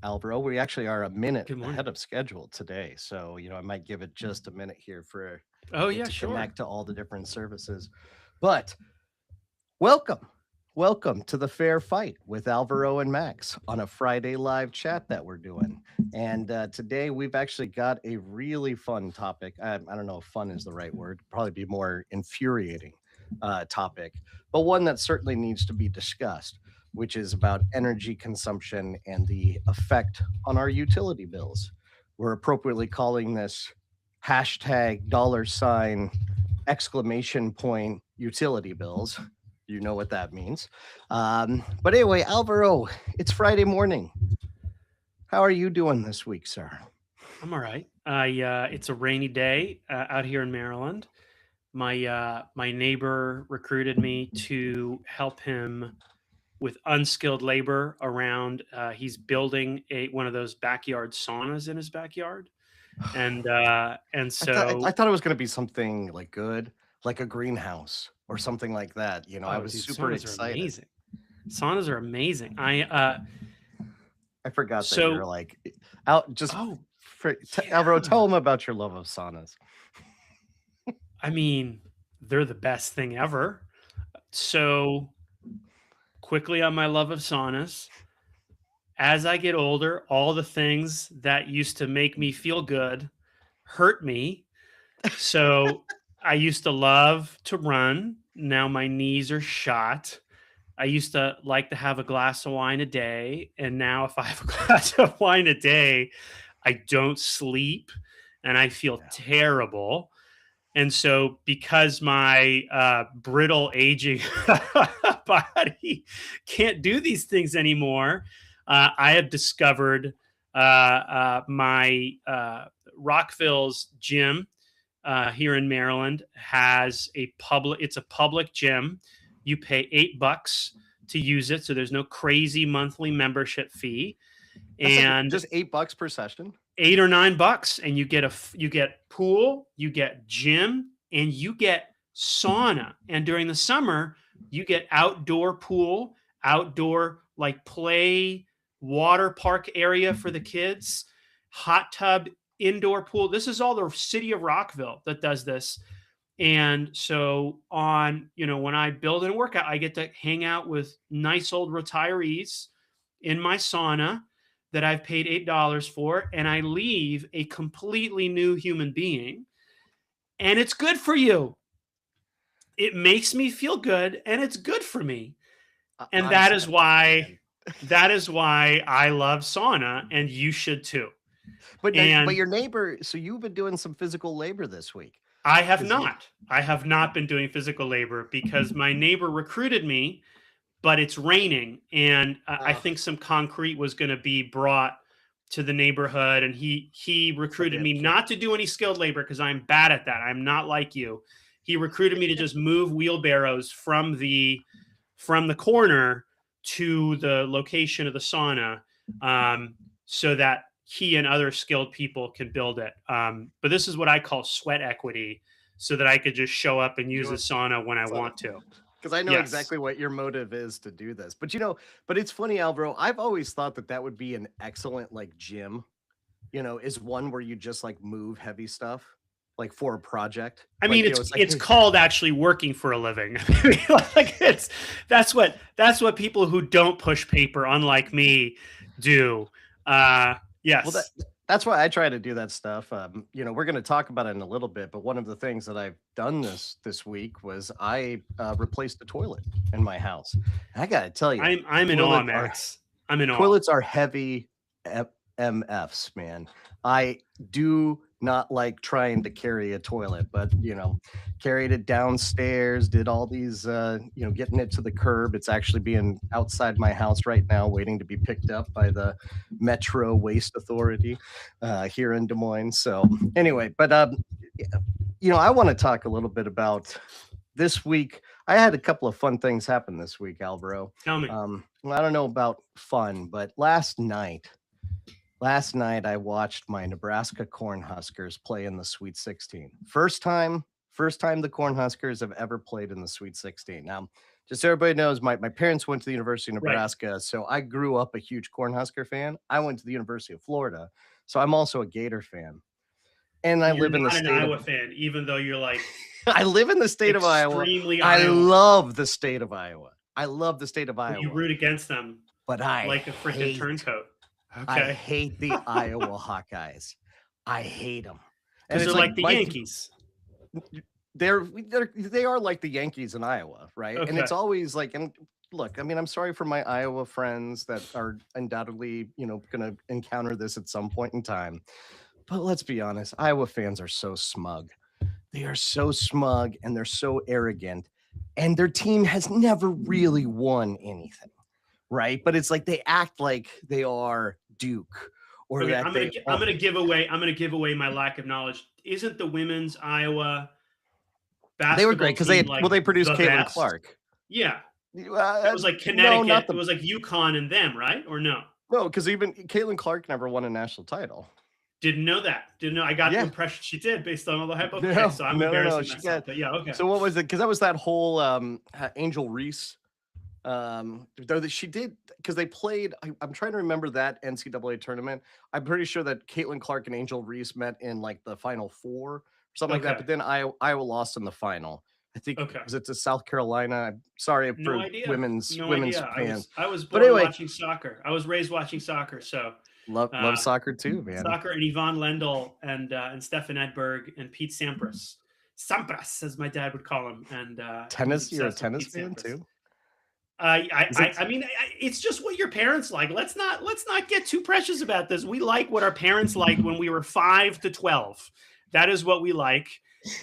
Alvaro. We actually are a minute Good morning. ahead of schedule today. So, I might give it just a minute here for Oh, it yeah, to sure. connect to all the different services. But welcome. Welcome to the Fair Fight with Alvaro and Max on a Friday live chat that we're doing. And today we've actually got a really fun topic. I don't know if fun is the right word, probably be more infuriating topic, but one that certainly needs to be discussed, which is about energy consumption and the effect on our utility bills. We're appropriately calling this hashtag dollar sign exclamation point utility bills. You know what that means. But anyway, Alvaro, it's Friday morning. How are you doing this week, sir? I'm all right. It's a rainy day out here in Maryland. My neighbor recruited me to help him with unskilled labor around. He's building a one of those backyard saunas in his backyard, and I so thought it was going to be something like good, like a greenhouse or something like that. I oh, was dude, super saunas are excited. amazing. Saunas are amazing. I forgot that you're So like out just oh Alvaro. yeah. Tell him about your love of saunas. I mean, they're the best thing ever. So quickly on my love of saunas. As I get older, all the things that used to make me feel good hurt me. So I used to love to run. Now my knees are shot. I used to like to have a glass of wine a day. And now, if I have a glass of wine a day, I don't sleep and I feel Yeah. terrible. And so, because my brittle, aging body can't do these things anymore, I have discovered my Rockville's gym here in Maryland has a public. It's a public gym. You pay $8 to use it, so there's no crazy monthly membership fee, That's like and just $8 per session. 8 or 9 bucks, and you get pool, you get gym, and you get sauna. And during the summer, you get outdoor pool, outdoor like play water park area for the kids, hot tub, indoor pool. This is all the city of Rockville that does this. And so when I build and work out, I get to hang out with nice old retirees in my sauna that I've paid $8 for, and I leave a completely new human being. And it's good for you. It makes me feel good and it's good for me. And I'm satisfied, man. that is why I love sauna, and you should too. But And your neighbor, so you've been doing some physical labor this week I have because you. not. I have not been doing physical labor because my neighbor recruited me, but it's raining, and I Uh, think some concrete was going to be brought to the neighborhood, and he a recruited me bitch. not to do any skilled labor because I'm bad at that. I'm not like you. He recruited me to just move wheelbarrows from the corner to the location of the sauna, so that he and other skilled people can build it. But this is what I call sweat equity, so that I could just show up and use Do the it. sauna when I want to. Because I know Yes. exactly what your motive is to do this. But it's funny, Alvaro. I've always thought that that would be an excellent like gym. Is one where you just like move heavy stuff, like for a project. I mean, It's like, it's hey, called actually working for a living. Like that's what people who don't push paper, unlike me, do. well, that Yes. that's why I try to do that stuff. We're going to talk about it in a little bit, but one of the things that I've done this week was I replaced the toilet in my house. And I got to tell you, I'm in awe, toilets are Max. I'm in awe. toilets are heavy MFs, man. I do not like trying to carry a toilet, but carried it downstairs, did all these getting it to the curb. It's actually being outside my house right now, waiting to be picked up by the Metro Waste Authority here in Des Moines. So anyway, but I want to talk a little bit about this week. I had a couple of fun things happen this week, Alvaro. Tell me. Well, I don't know about fun, but last night I watched my Nebraska Cornhuskers play in the Sweet 16. First time the Cornhuskers have ever played in the Sweet 16. Now, just so everybody knows, my parents went to the University of Right. Nebraska, so I grew up a huge Cornhusker fan. I went to the University of Florida, so I'm also a Gator fan. And I You're live in the not an state of Iowa fan, even though you're like I live in the state of Iowa. extremely I Iowa. love the state of Iowa. I love the state of You Iowa, root against them but like a freaking turncoat. I Okay. hate the Iowa Hawkeyes. I hate them. And Because it's they're like like the Mike, Yankees. they are like the Yankees in Iowa, right? And Okay. it's always like, and look, I mean, I'm sorry for my Iowa friends that are undoubtedly, going to encounter this at some point in time. But let's be honest, Iowa fans are so smug. They are so smug and they're so arrogant, and their team has never really won anything, right? But it's like they act like they are Duke or Okay, that they I'm are. gonna give away my lack of knowledge. Isn't the women's Iowa They were basketball great because team like they produced the Caitlin best? Clark. Yeah, it was like No, not Connecticut. It the was like UConn and them, right? Or no? no, because even Caitlin Clark never won a national title. Didn't know that. Didn't know. I got the Yeah, impression she did based on all the hype. Okay, no, so I'm no, no, no. embarrassing She myself. got But yeah, okay. so what was it? Because that was that whole Angel Reese. Though that she did because they played. I'm trying to remember that NCAA tournament. I'm pretty sure that Caitlin Clark and Angel Reese met in like the Final Four or something like that. Okay. But then Iowa lost in the final. I think Okay. was it to South Carolina. I'm sorry No for idea. women's No idea. fans, I was but born anyway, watching soccer. I was raised watching soccer. So love uh, soccer too, man. soccer and Yvonne Lendl and Stefan Edberg and Pete Sampras. Sampras, as my dad would call him, and he was Tennis, you're a obsessed with tennis Pete fan Sampras. too. Is it? I mean, it's just what your parents like. Let's not get too precious about this. We like what our parents liked when we were 5 to 12. That is what we like.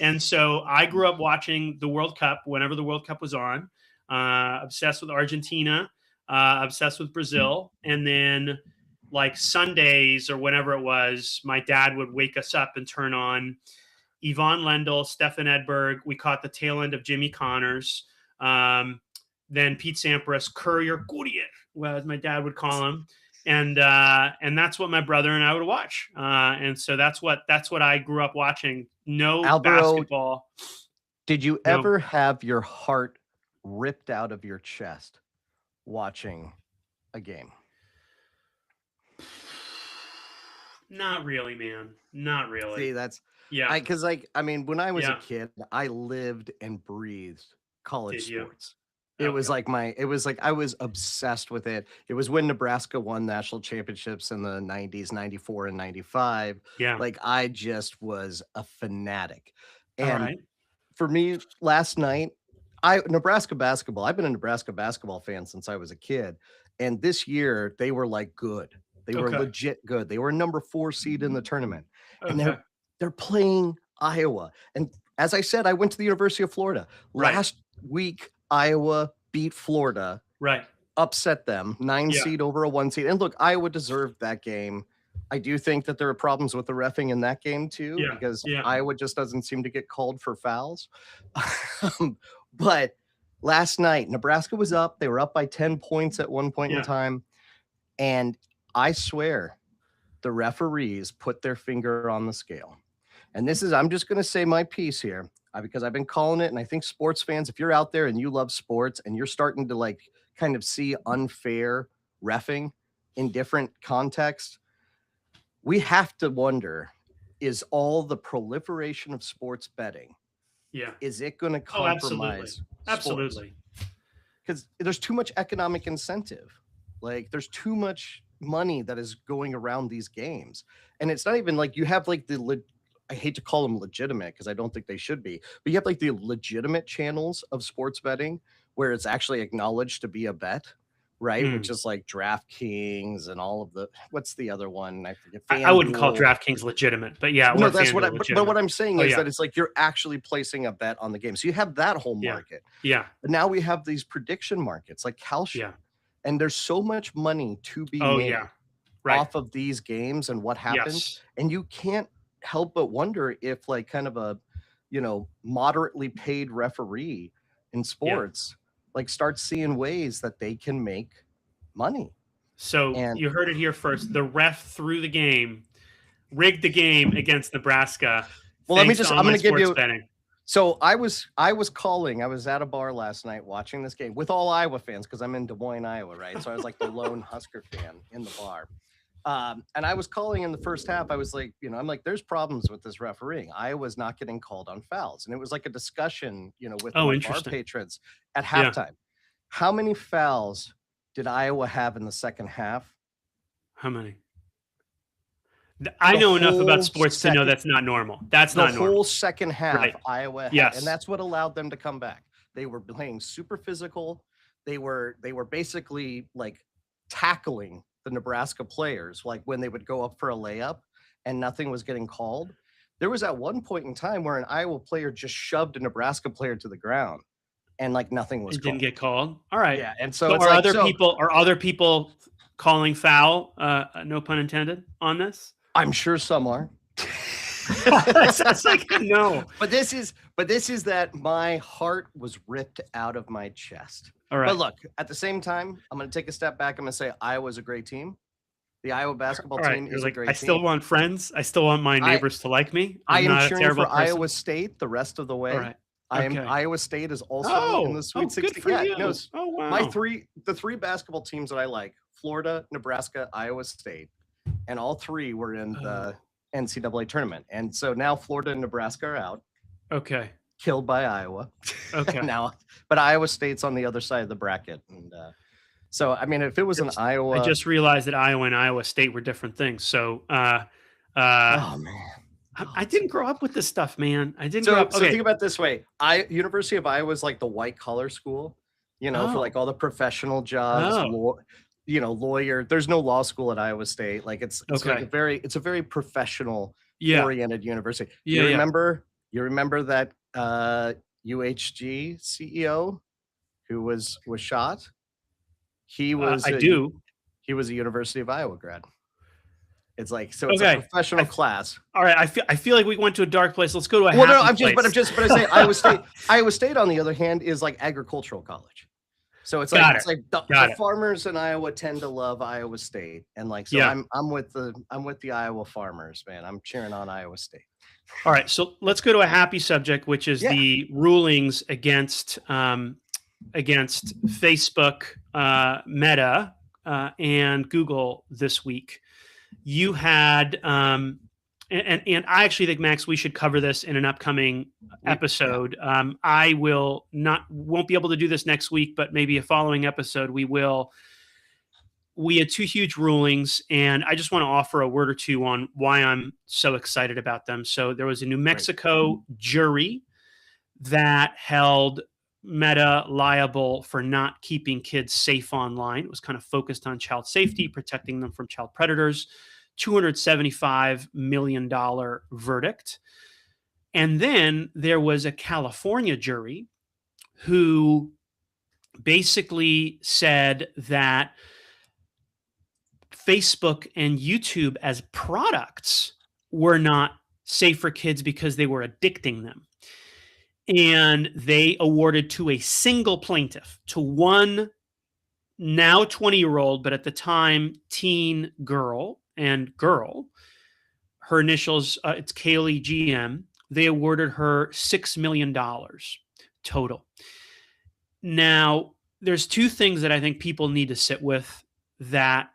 And so I grew up watching the World Cup whenever the World Cup was on. Obsessed with Argentina, obsessed with Brazil, and then like Sundays or whenever it was, my dad would wake us up and turn on Yvonne Lendl, Stefan Edberg. We caught the tail end of Jimmy Connors. Then Pete Sampras, Courier Courier, well, as my dad would call him, and that's what my brother and I would watch, and so that's what I grew up watching. No Alvaro, basketball. did you No, ever have your heart ripped out of your chest watching a game? not really, man. Not really. See, that's Yeah. because like I mean, when I was a Yeah. kid, I lived and breathed college Did you? sports. It was Okay. like I was obsessed with it. It was when Nebraska won national championships in the 90s, 94 and 95. Yeah. Like I just was a fanatic. All And right. for me last night, I Nebraska basketball. I've been a Nebraska basketball fan since I was a kid. And this year they were like good. They were Okay. legit good. They were number 4 seed in the tournament. And Okay. they're playing Iowa. And as I said, I went to the University of Florida. Right. Last week, Iowa beat Florida, Right. upset them, 9 Yeah. seed over a 1 seed. And look, Iowa deserved that game. I do think that there are problems with the reffing in that game too, Yeah. because Yeah. Iowa just doesn't seem to get called for fouls. But last night, Nebraska was up. They were up by 10 points at one point in Yeah. time. And I swear the referees put their finger on the scale. And this is, I'm just going to say my piece here because I've been calling it. And I think sports fans, if you're out there and you love sports and you're starting to like kind of see unfair reffing in different contexts, we have to wonder, is all the proliferation of sports betting, Yeah. is it going to Oh, absolutely. compromise Absolutely. because there's too much economic incentive. Like there's too much money that is going around these games. And it's not even like you have like I hate to call them legitimate because I don't think they should be, but you have like the legitimate channels of sports betting where it's actually acknowledged to be a bet, right? Which is like DraftKings and all of the, what's the other one? I forget. I wouldn't call FanDuel. DraftKings legitimate, but yeah, No, or that's what FanDuel but what legitimate. I'm saying Oh, is yeah. that it's like you're actually placing a bet on the game. So you have that whole Yeah. market. Yeah. But now we have these prediction markets like Kalshi. Yeah. And there's so much money to be Oh, made yeah. Right. off of these games and what happens. Yes. And you can't help but wonder if like kind of a, moderately paid referee in sports, like starts seeing ways that they can make money. So And you heard it here first. The ref threw the game, rigged the game against Nebraska. well, let me thanks just, to I'm going online to give sports you, betting. So I was calling. I was at a bar last night watching this game with all Iowa fans because I'm in Des Moines, Iowa, right? So I was like the lone Husker fan in the bar. And I was calling in the first half. I was like, I'm like, there's problems with this refereeing. Iowa's not getting called on fouls. And it was like a discussion, with Oh, my bar interesting. patrons at Yeah. halftime. How many fouls did Iowa have in the second half? How many? I The know enough about whole sports to know second, that's not normal. That's the not whole normal. second half, Right. Iowa had, Yes. and that's what allowed them to come back. They were playing super physical. They were basically like tackling the Nebraska players, like when they would go up for a layup and nothing was getting called. There was at one point in time where an Iowa player just shoved a Nebraska player to the ground and like nothing was It called. didn't get called. All right. Yeah, and so So it's are like, other people calling foul, no pun intended, on this? I'm sure some are. That's like no. But this is that my heart was ripped out of my chest. All right. But look, at the same time, I'm going to take a step back. I'm going to say Iowa's a great team. The Iowa basketball team is a great team. I still want friends. I still want my neighbors to like me. I am not a cheering terrible for person. Iowa State the rest of the way. All right. Iowa State is also in the Sweet 16. Good for you. No, oh wow. the three basketball teams that I like: Florida, Nebraska, Iowa State, and all three were in the NCAA tournament. And so now Florida and Nebraska are out. Okay. Killed by Iowa. Okay. Now, but Iowa State's on the other side of the bracket, and so I mean, if it was an Iowa, I just realized that Iowa and Iowa State were different things. So, oh man. I didn't grow up with this stuff, man. I didn't So, grow up. so think about it this way: University of Iowa is like the white collar school, for like all the professional jobs. Lawyer. There's no law school at Iowa State. Like it's like a very professional oriented university. You remember that UHG CEO who was shot? He was. He was a University of Iowa grad. It's like, so it's a professional class. All right. I feel like we went to a dark place. Let's go to a well, no, happy place. But I say Iowa State. Iowa State, on the other hand, is like agricultural college. So it's like the farmers in Iowa tend to love Iowa State, and like so I'm with the Iowa farmers, man. I'm cheering on Iowa State. All right, so let's go to a happy subject, which is the rulings against Facebook, Meta, and Google this week. You had, and I actually think, Max, we should cover this in an upcoming episode. I won't be able to do this next week, but maybe a following episode we will. We had two huge rulings, and I just want to offer a word or two on why I'm so excited about them. So there was a New Mexico jury that held Meta liable for not keeping kids safe online. It was kind of focused on child safety, protecting them from child predators. $275 million verdict. And then there was a California jury who basically said that Facebook and YouTube as products were not safe for kids because they were addicting them. And they awarded to a single plaintiff, to one now 20-year-old, but at the time teen girl, her initials, it's Kaylee GM. They awarded her $6 million total. Now, there's two things that I think people need to sit with that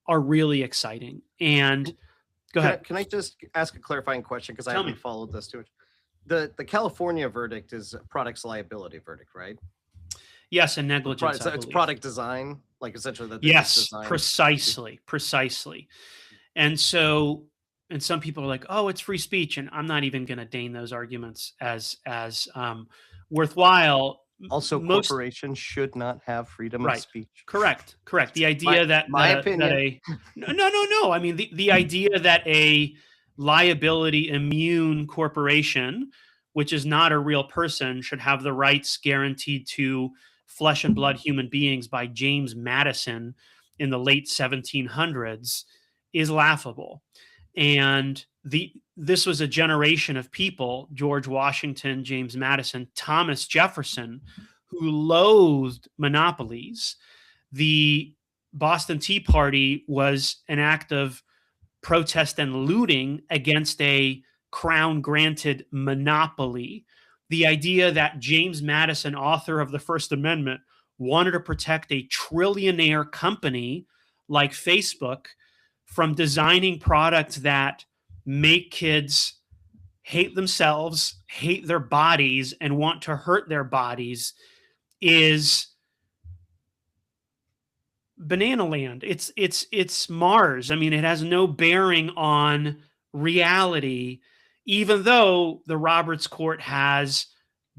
are really exciting. And go ahead. Can I just ask a clarifying question? Because I haven't followed this too much. The California verdict is a products liability verdict, right? Yes, and negligence. It's product design, like essentially. Yes, precisely. And so, and some people are like, "Oh, it's free speech," and I'm not even going to deign those arguments as worthwhile. Also, corporations should not have freedom of speech. Correct. The idea no. I mean, the idea that a liability immune corporation, which is not a real person, should have the rights guaranteed to flesh and blood human beings by James Madison in the late 1700s is laughable. And this was a generation of people, George Washington, James Madison, Thomas Jefferson, who loathed monopolies. The Boston Tea Party was an act of protest and looting against a crown-granted monopoly the idea that James Madison, author of the First Amendment, wanted to protect a trillionaire company like Facebook from designing products that make kids hate themselves, hate their bodies, and want to hurt their bodies is banana land. It's Mars. I mean, it has no bearing on reality, even though the Roberts Court has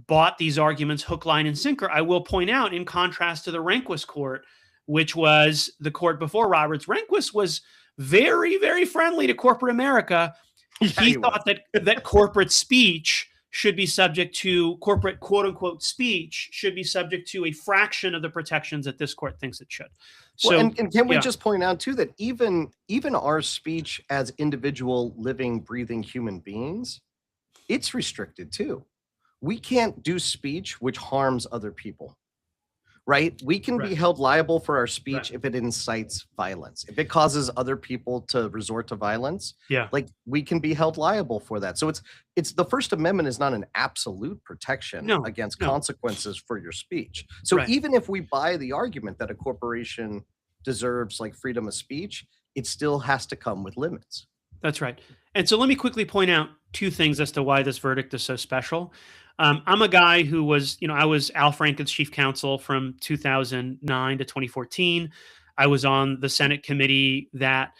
bought these arguments hook, line, and sinker. I will point out, in contrast to the Rehnquist Court, which was the court before Roberts, Rehnquist was very, very friendly to corporate America. He thought that corporate speech should be subject to corporate quote unquote speech should be subject to a fraction of the protections that this court thinks it should. So, well, and can we just point out too that even our speech as individual living, breathing human beings, it's restricted too. We can't do speech which harms other people, right? We can be held liable for our speech if it incites violence, if it causes other people to resort to violence. Like, we can be held liable for that. So it's the First Amendment is not an absolute protection against consequences for your speech. So even if we buy the argument that a corporation deserves like freedom of speech, it still has to come with limits. That's right. And so let me quickly point out two things as to why this verdict is so special. I'm a guy who was, I was Al Franken's chief counsel from 2009 to 2014. I was on the Senate committee that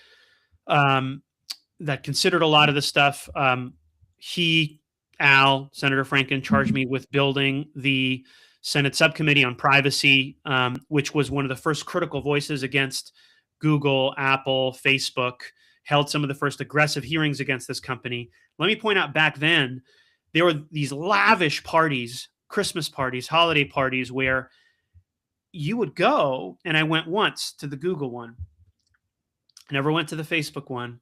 considered a lot of this stuff. Senator Franken, charged me with building the Senate subcommittee on privacy, which was one of the first critical voices against Google, Apple, Facebook, held some of the first aggressive hearings against this company. Let me point out, back then, there were these lavish parties, Christmas parties, holiday parties, where you would go, and I went once to the Google one. I never went to the Facebook one.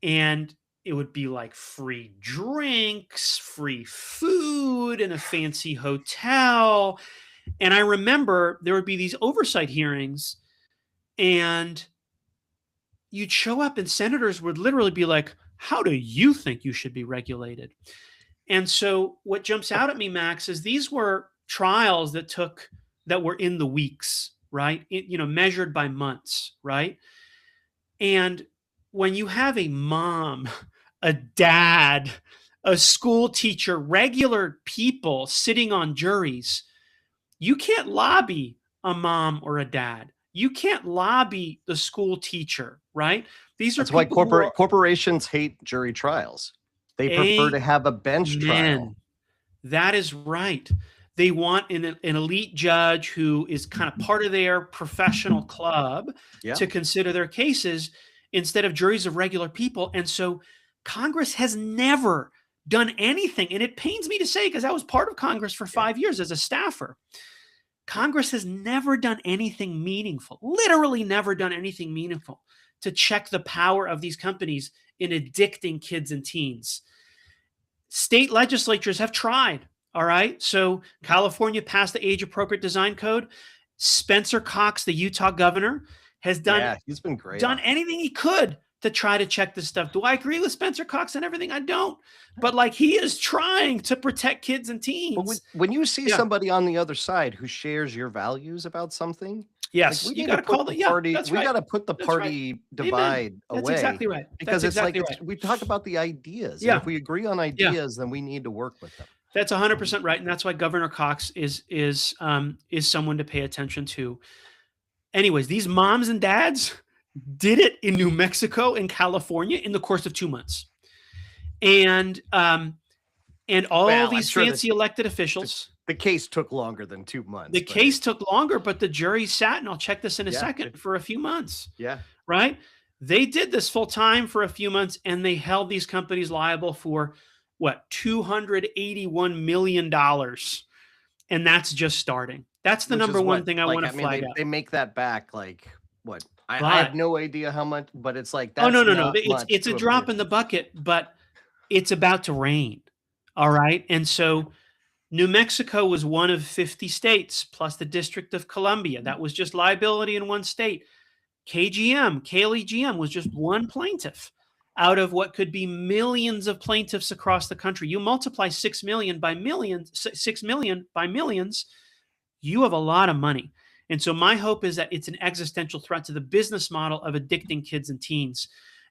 And it would be like free drinks, free food in a fancy hotel. And I remember there would be these oversight hearings, and you'd show up and senators would literally be like, how do you think you should be regulated? And so what jumps out at me, Max, is these were trials that were in the weeks, right? Measured by months, right? And when you have a mom, a dad, a school teacher, regular people sitting on juries, you can't lobby a mom or a dad. You can't lobby the school teacher, right? That's why corporations hate jury trials. They prefer to have a bench trial. That is right. They want an elite judge who is kind of part of their professional club to consider their cases instead of juries of regular people. And so Congress has never done anything. And it pains me to say, because I was part of Congress for 5 years as a staffer. Congress has never done anything meaningful, literally never done anything meaningful to check the power of these companies in addicting kids and teens. State legislatures have tried. All right. So California passed the age appropriate design code. Spencer Cox, the Utah governor, has he's been great. Done anything he could to try to check this stuff. Do I agree with Spencer Cox and everything? I don't. But he is trying to protect kids and teens. But when you see somebody on the other side who shares your values about something, yes, you got to call the party. We got to put the party divide away. That's exactly right. Because we talk about the ideas. Yeah. If we agree on ideas, then we need to work with them. That's 100% right, and that's why Governor Cox is someone to pay attention to. Anyways, these moms and dads did it in New Mexico and California in the course of 2 months, and all these fancy elected officials. The case took longer than 2 months. The case took longer, but the jury sat, and I'll check this in a second, for a few months. Yeah. Right? They did this full time for a few months, and they held these companies liable for $281 million. And that's just starting. That's the number one thing I want to flag out. They make that back what? I have no idea how much, but it's that's no. It's a drop in the bucket, but it's about to rain. All right. And so New Mexico was one of 50 states plus the District of Columbia. That was just liability in one state. KGM was just one plaintiff. out of what could be millions of plaintiffs across the country. You multiply 6 million by millions, 6 million by millions, you have a lot of money. And so my hope is that it's an existential threat to the business model of addicting kids and teens.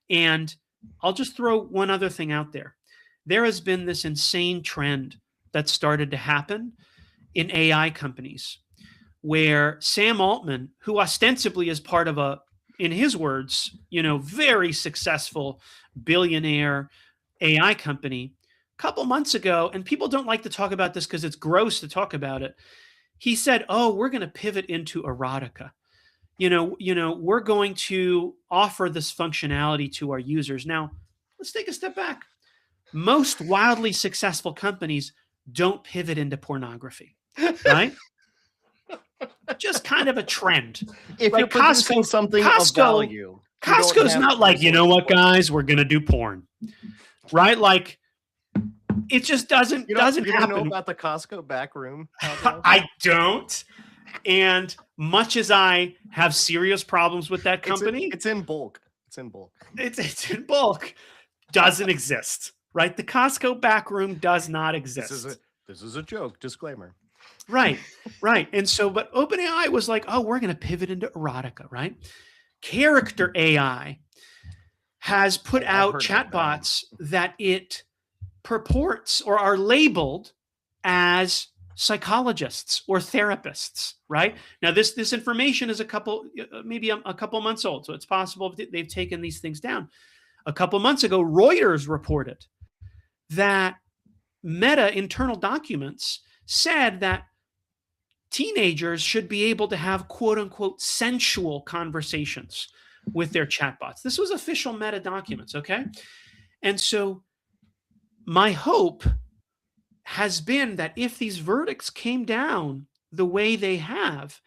And I'll just throw one other thing out there. There has been this insane trend that started to happen in AI companies where Sam Altman, who ostensibly is part of a, in his words, very successful billionaire AI company, a couple months ago, and people don't like to talk about this because it's gross to talk about it. He said, "Oh, we're going to pivot into erotica. We're going to offer this functionality to our users." Now, let's take a step back. Most wildly successful companies don't pivot into pornography, right? Just kind of a trend. If you're producing something of value, Costco's not like, you know what, guys, we're going to do porn, right? Like, it just doesn't happen. You don't know about the Costco back room? I don't. And much as I have serious problems with that company, it's in bulk. It's in bulk. It's in bulk. Doesn't exist, right? The Costco back room does not exist. This is a joke. Disclaimer. Right. And so, but OpenAI was like, oh, we're going to pivot into erotica, right? Character AI has put out chatbots that it purports or are labeled as psychologists or therapists, right? Now, this information is maybe a couple months old, so it's possible they've taken these things down. A couple months ago, Reuters reported that Meta internal documents said that teenagers should be able to have quote unquote sensual conversations with their chatbots. This was official Meta documents, okay? And so my hope has been that if these verdicts came down the way they have,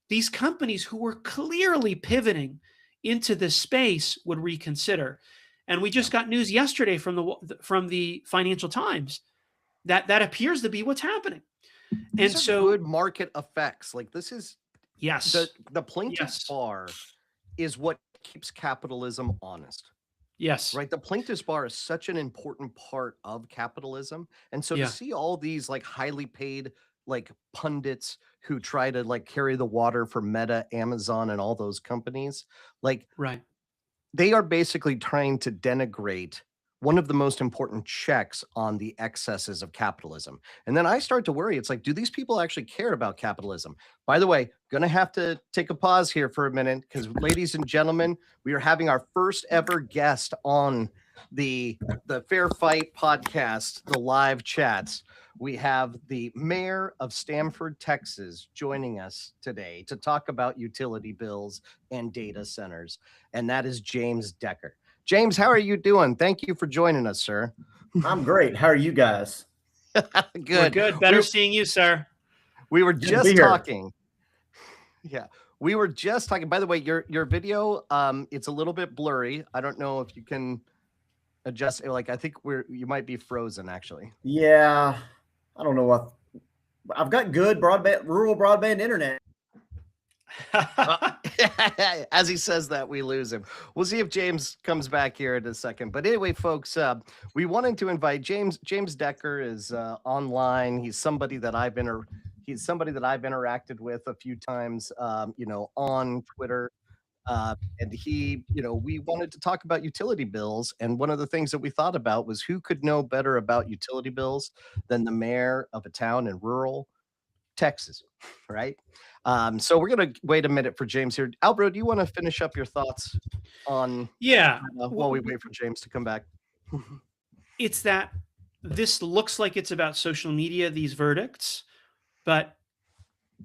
these companies who were clearly pivoting into this space would reconsider. And we just got news yesterday from the Financial Times that appears to be what's happening. These are good market effects. Like this is the plaintiff's bar is what keeps capitalism honest. Yes. Right. The plaintiff's bar is such an important part of capitalism. And so to see all these like highly paid like pundits who try to like carry the water for Meta, Amazon, and all those companies, like they are basically trying to denigrate one of the most important checks on the excesses of capitalism. And then I start to worry. It's like, do these people actually care about capitalism? By the way, going to have to take a pause here for a minute because, ladies and gentlemen, we are having our first ever guest on the Fair Fight podcast, the live chats. We have the mayor of Stamford, Texas, joining us today to talk about utility bills and data centers. And that is James Decker. James, how are you doing? Thank you for joining us, sir. I'm great. How are you guys? Good. We're good. Better seeing you, sir. We were just talking. Yeah. We were just talking. By the way, your video, it's a little bit blurry. I don't know if you can adjust it. Like I think you might be frozen actually. Yeah. I don't know what I've got good rural broadband internet. As he says that, we lose him. We'll see if James comes back here in a second. But anyway, folks, we wanted to invite James. James Decker is online. He's somebody that I've interacted with a few times, on Twitter. And we wanted to talk about utility bills. And one of the things that we thought about was who could know better about utility bills than the mayor of a town in rural Texas, right? So we're going to wait a minute for James here. Alvaro, do you want to finish up your thoughts on while we wait for James to come back? It's that this looks like it's about social media, these verdicts, but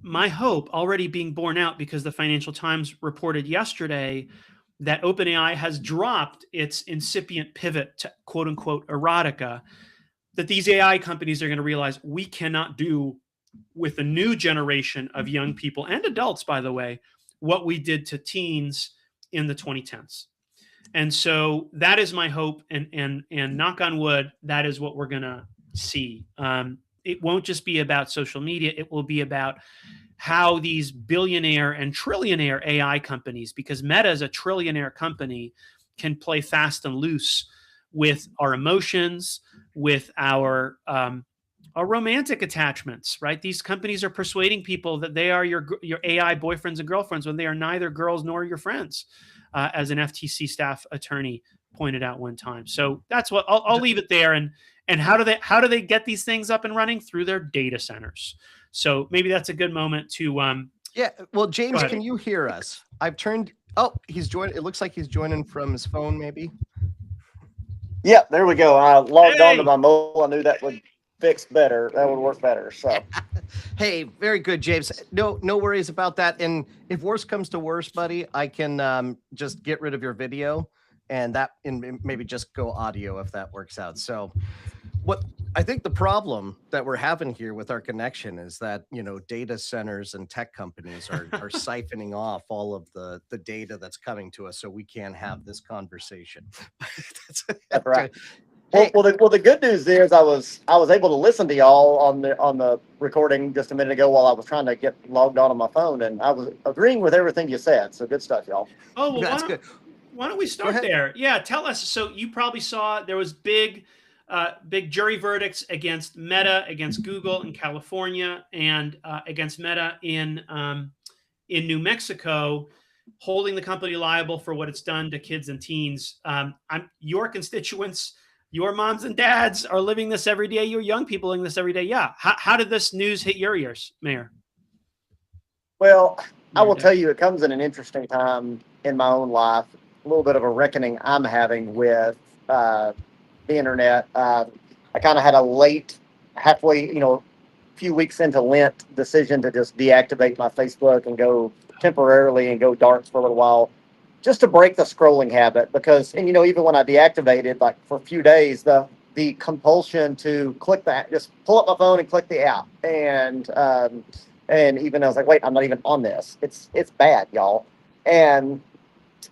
my hope already being borne out because the Financial Times reported yesterday that OpenAI has dropped its incipient pivot to quote unquote erotica, that these AI companies are going to realize we cannot do with the new generation of young people and adults, by the way, what we did to teens in the 2010s. And so that is my hope, and knock on wood, that is what we're going to see. It won't just be about social media. It will be about how these billionaire and trillionaire AI companies, because Meta is a trillionaire company, can play fast and loose with our emotions, with our romantic attachments, right? These companies are persuading people that they are your AI boyfriends and girlfriends when they are neither girls nor your friends, as an FTC staff attorney pointed out one time. So that's what I'll leave it there. And how do they get these things up and running? Through their data centers. So maybe that's a good moment to Yeah. Well, James, ahead. can you hear us? I've turned. Oh, he's joining. It looks like he's joining from his phone, maybe. Yeah, there we go. I logged on to Hey! my mobile. I knew that would fix better. That would work better. So Hey, very good, James. No worries about that. And if worse comes to worse, buddy, I can just get rid of your video and maybe just go audio if that works out. So what I think the problem that we're having here with our connection is that, data centers and tech companies are siphoning off all of the data that's coming to us, so we can't have this conversation. that's right. Hey, Well, the good news is I was able to listen to y'all on the recording just a minute ago while I was trying to get logged on my phone, and I was agreeing with everything you said. So good stuff, y'all. Oh, well, that's good. why don't we start ahead. there? Yeah, tell us. So you probably saw there was big jury verdicts against Meta, against Google in California, and against Meta in New Mexico, holding the company liable for what it's done to kids and teens. Your constituents, your moms and dads are living this every day. Your young people living this every day. Yeah. How did this news hit your ears, Mayor? Well, I will tell you, it comes in an interesting time in my own life. A little bit of a reckoning I'm having with the internet. I kind of had a late, halfway, few weeks into Lent decision to just deactivate my Facebook and go temporarily and go dark for a little while, just to break the scrolling habit. Because, and even when I deactivated, like for a few days, the compulsion to click that, just pull up my phone and click the app, and even I was like, wait, I'm not even on this. It's bad, y'all. And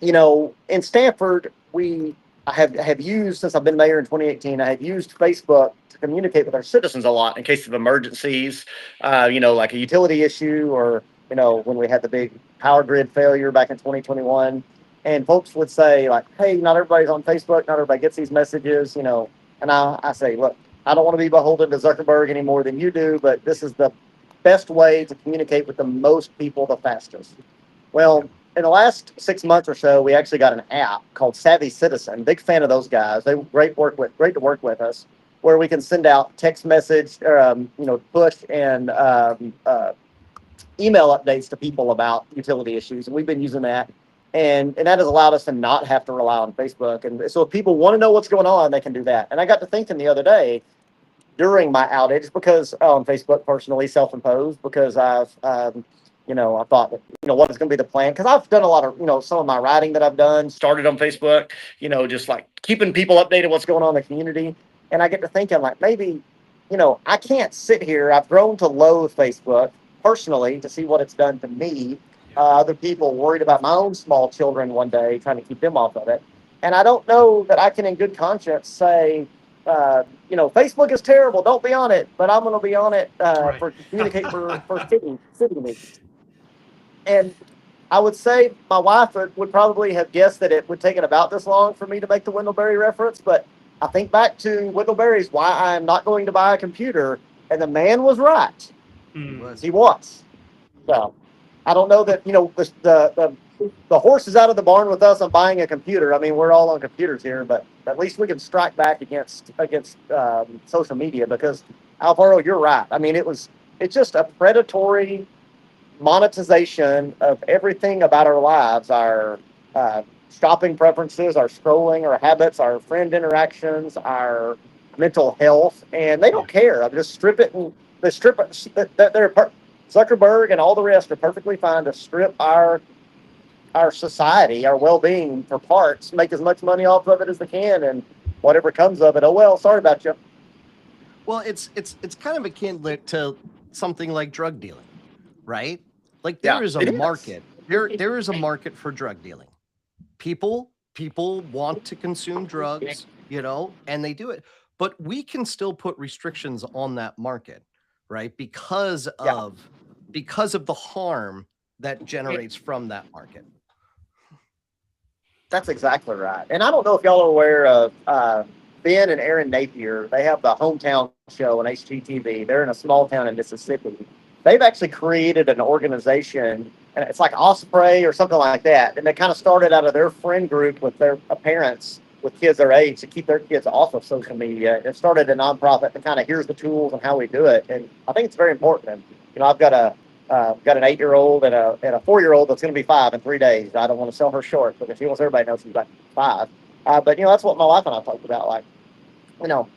in Stanford, I have used, since I've been mayor in 2018, I have used Facebook to communicate with our citizens a lot in case of emergencies, like a utility issue, or, when we had the big power grid failure back in 2021. And folks would say, like, hey, not everybody's on Facebook, not everybody gets these messages, and I say, look, I don't want to be beholden to Zuckerberg any more than you do, but this is the best way to communicate with the most people the fastest. Well, in the last 6 months or so, we actually got an app called Savvy Citizen. Big fan of those guys. They great to work with us, where we can send out text message, push and email updates to people about utility issues. And we've been using that, and that has allowed us to not have to rely on Facebook. And so if people want to know what's going on, they can do that. And I got to thinking the other day during my outage, because on Facebook personally, self-imposed, because I thought, what is going to be the plan? Because I've done a lot of, some of my writing that I've done started on Facebook, just like keeping people updated what's going on in the community. And I get to thinking, like, maybe, I can't sit here. I've grown to loathe Facebook personally to see what it's done to me. Other people worried about my own small children one day, trying to keep them off of it. And I don't know that I can in good conscience say, Facebook is terrible, don't be on it, but I'm going to be on it Right. for communicate for city meetings. And I would say my wife would probably have guessed that it would take it about this long for me to make the Wendellberry reference. But I think back to Wendellberry's why I am not going to buy a computer. And the man was right. He was. So I don't know that, the horse is out of the barn with us on buying a computer. I mean, we're all on computers here, but at least we can strike back against social media, because Alvaro, you're right. I mean, it's just a predatory monetization of everything about our lives, our shopping preferences, our scrolling, our habits, our friend interactions, our mental health, and they don't care. I just strip it, and Zuckerberg and all the rest are perfectly fine to strip our society, our well-being for parts, make as much money off of it as they can, and whatever comes of it, oh well, sorry about you. Well, it's kind of akin to something like drug dealing, right? Like there is a market. There is a market for drug dealing. People want to consume drugs, and they do it. But we can still put restrictions on that market, right? Because of the harm that generates from that market. That's exactly right. And I don't know if y'all are aware of Ben and Aaron Napier. They have the hometown show on HGTV. They're in a small town in Mississippi. They've actually created an organization, and it's like Osprey or something like that. And they kind of started out of their friend group with their parents with kids their age to keep their kids off of social media. It started a nonprofit to kind of here's the tools and how we do it. And I think it's very important. And, I've got an 8-year-old and a 4-year-old that's going to be 5 in 3 days. I don't want to sell her short because she wants everybody to know she's like 5. But that's what my wife and I talked about. Like, you know,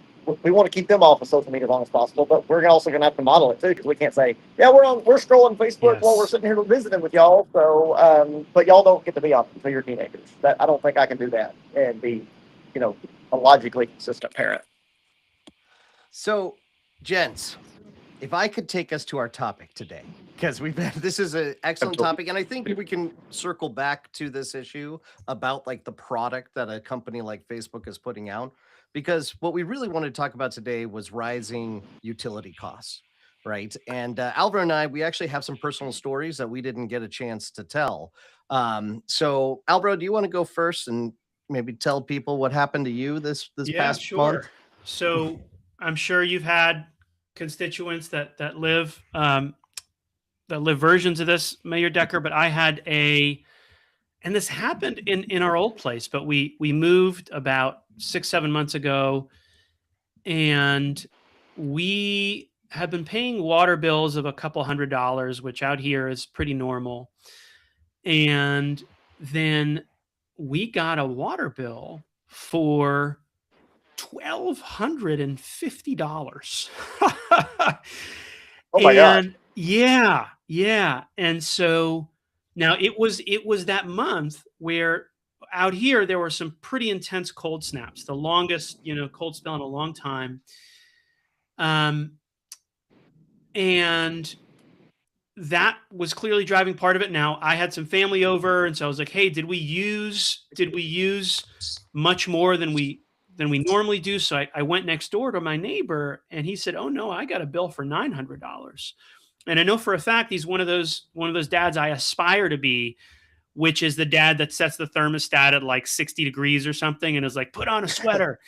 we want to keep them off of social media as long as possible, but we're also going to have to model it too because we can't say, yeah, we're scrolling Facebook while we're sitting here visiting with y'all. So, but y'all don't get to be off until you're teenagers. I don't think I can do that and be, a logically consistent parent. So, gents, if I could take us to our topic today, because this is an excellent topic, and I think we can circle back to this issue about like the product that a company like Facebook is putting out, because what we really wanted to talk about today was rising utility costs, right? And Alvaro and I, we actually have some personal stories that we didn't get a chance to tell. So, Alvaro, do you want to go first and maybe tell people what happened to you this past month? So I'm sure you've had constituents that live versions of this, Mayor Decker, but I had and this happened in our old place, but we moved about 6-7 months ago, and we have been paying water bills of a couple $100, which out here is pretty normal. And then we got a water bill for $1,250. Oh my God. Yeah. And so now it was that month where out here there were some pretty intense cold snaps, the longest, cold spell in a long time. And that was clearly driving part of it. Now I had some family over, and so I was like, hey, did we use much more than we normally do? So I went next door to my neighbor, and he said, oh no, I got a bill for $900. And I know for a fact he's one of those dads I aspire to be, which is the dad that sets the thermostat at like 60 degrees or something and is like, put on a sweater.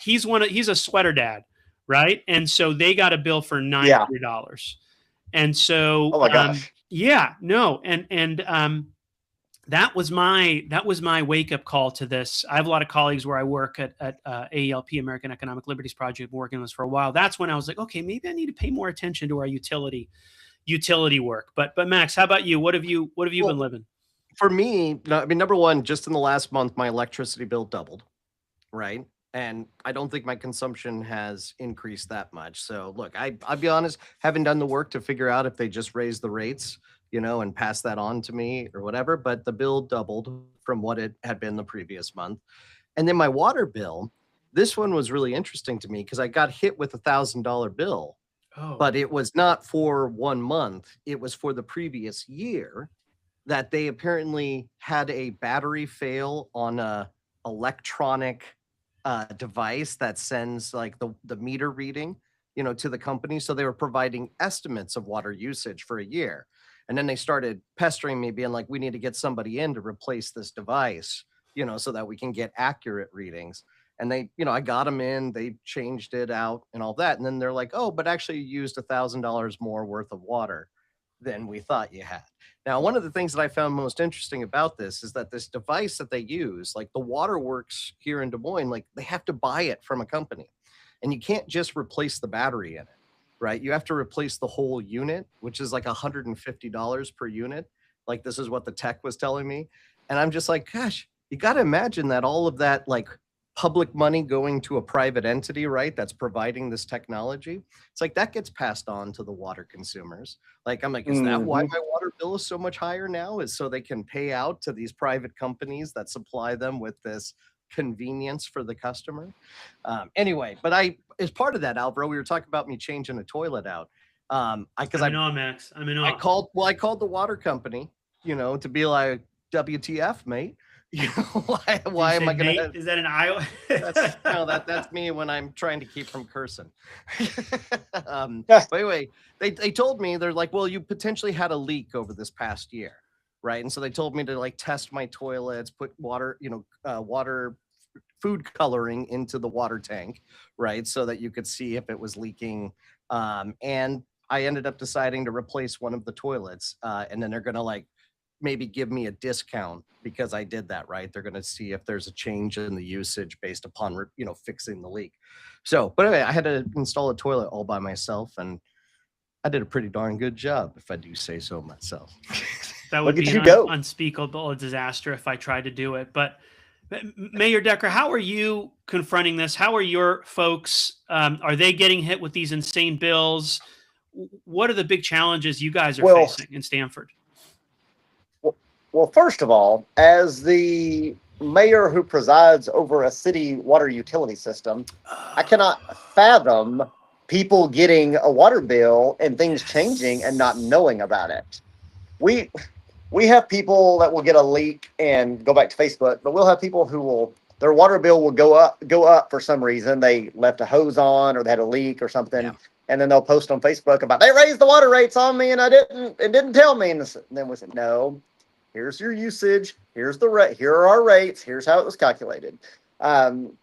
He's a sweater dad, right? And so they got a bill for $900. And so, oh my gosh, that was my wake up call to this. I have a lot of colleagues where I work at AELP, American Economic Liberties Project, been working on this for a while. That's when I was like, okay, maybe I need to pay more attention to our utility work. But Max, how about you? What have you been living? For me, number one, just in the last month, my electricity bill doubled, right? And I don't think my consumption has increased that much. So look, I'll be honest, haven't done the work to figure out if they just raised the rates, and pass that on to me or whatever, but the bill doubled from what it had been the previous month. And then my water bill, this one was really interesting to me because I got hit with $1,000 bill, but it was not for 1 month. It was for the previous year that they apparently had a battery fail on a electronic device that sends like the meter reading, to the company. So they were providing estimates of water usage for a year. And then they started pestering me, being like, we need to get somebody in to replace this device, so that we can get accurate readings. And they, I got them in, they changed it out and all that. And then they're like, oh, but actually you used $1,000 more worth of water than we thought you had. Now, one of the things that I found most interesting about this is that this device that they use, like the waterworks here in Des Moines, like they have to buy it from a company, and you can't just replace the battery in it, right? You have to replace the whole unit, which is like $150 per unit. Like this is what the tech was telling me. And I'm just like, gosh, you got to imagine that all of that like public money going to a private entity, right? That's providing this technology. It's like that gets passed on to the water consumers. Like, I'm like, is that why my water bill is so much higher now? Is so they can pay out to these private companies that supply them with this convenience for the customer. Anyway, but as part of that, Alvaro, we were talking about me changing a toilet out. Because I'm in awe, Max. I'm in awe. I called the water company, to be like, WTF, mate. Why am I gonna? Is that an Iowa? That's me when I'm trying to keep from cursing. But anyway, they told me, they're like, well, you potentially had a leak over this past year. right? And so they told me to like test my toilets, put water, water food coloring into the water tank, right? So that you could see if it was leaking. And I ended up deciding to replace one of the toilets. And then they're going to like maybe give me a discount because I did that, right? They're going to see if there's a change in the usage based upon, fixing the leak. So, but anyway, I had to install a toilet all by myself, and I did a pretty darn good job, if I do say so myself. That would Look be at you an go. unspeakable disaster if I tried to do it. But Mayor Decker, how are you confronting this? How are your folks? Are they getting hit with these insane bills? What are the big challenges you guys are Well, facing in Stanford? well, first of all, as the mayor who presides over a city water utility system, I cannot fathom people getting a water bill and things changing and not knowing about it. We we have people that will get a leak and go back to Facebook, but we'll have people who will their water bill will go up for some reason. They left a hose on or they had a leak or Yeah. something, and then they'll post on Facebook about they raised the water rates on me and I didn't tell me. And then we said no. Here's your usage. Here's the rate. Here are our rates. Here's how it was calculated. Um,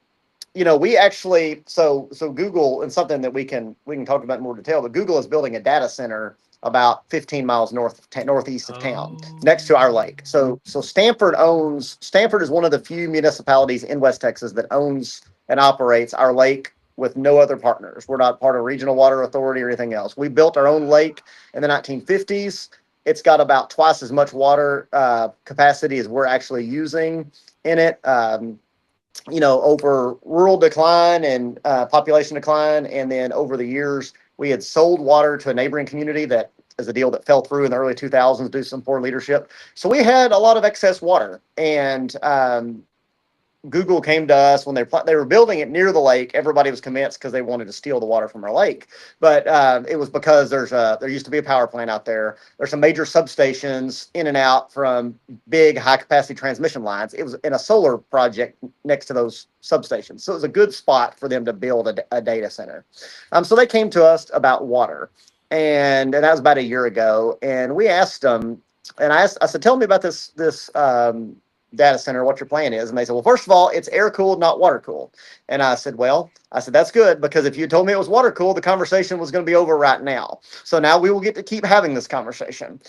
we actually so Google, and something that we can talk about in more detail, but Google is building a data center about 15 miles northeast of town, next to our lake. So Stanford is one of the few municipalities in West Texas that owns and operates our lake with no other partners. We're not part of regional water authority or anything else. We built our own lake in the 1950s. It's got about twice as much water capacity as we're actually using in it. Over rural decline and population decline. And then over the years, we had sold water to a neighboring community that is a deal that fell through in the early 2000s due to some poor leadership. So we had a lot of excess water. And Google came to us when they were building it near the lake. Everybody was convinced because they wanted to steal the water from our lake, but it was because there used to be a power plant out there. There's some major substations in and out from big high capacity transmission lines. It was in a solar project next to those substations, so it was a good spot for them to build a data center. So they came to us about water, and that was about a year ago. And we asked them, and I said, tell me about this data center, what your plan is. And they said, well, first of all, it's air cooled, not water cooled. And I said, that's good, because if you told me it was water cooled, the conversation was going to be over right now. So now we will get to keep having this conversation.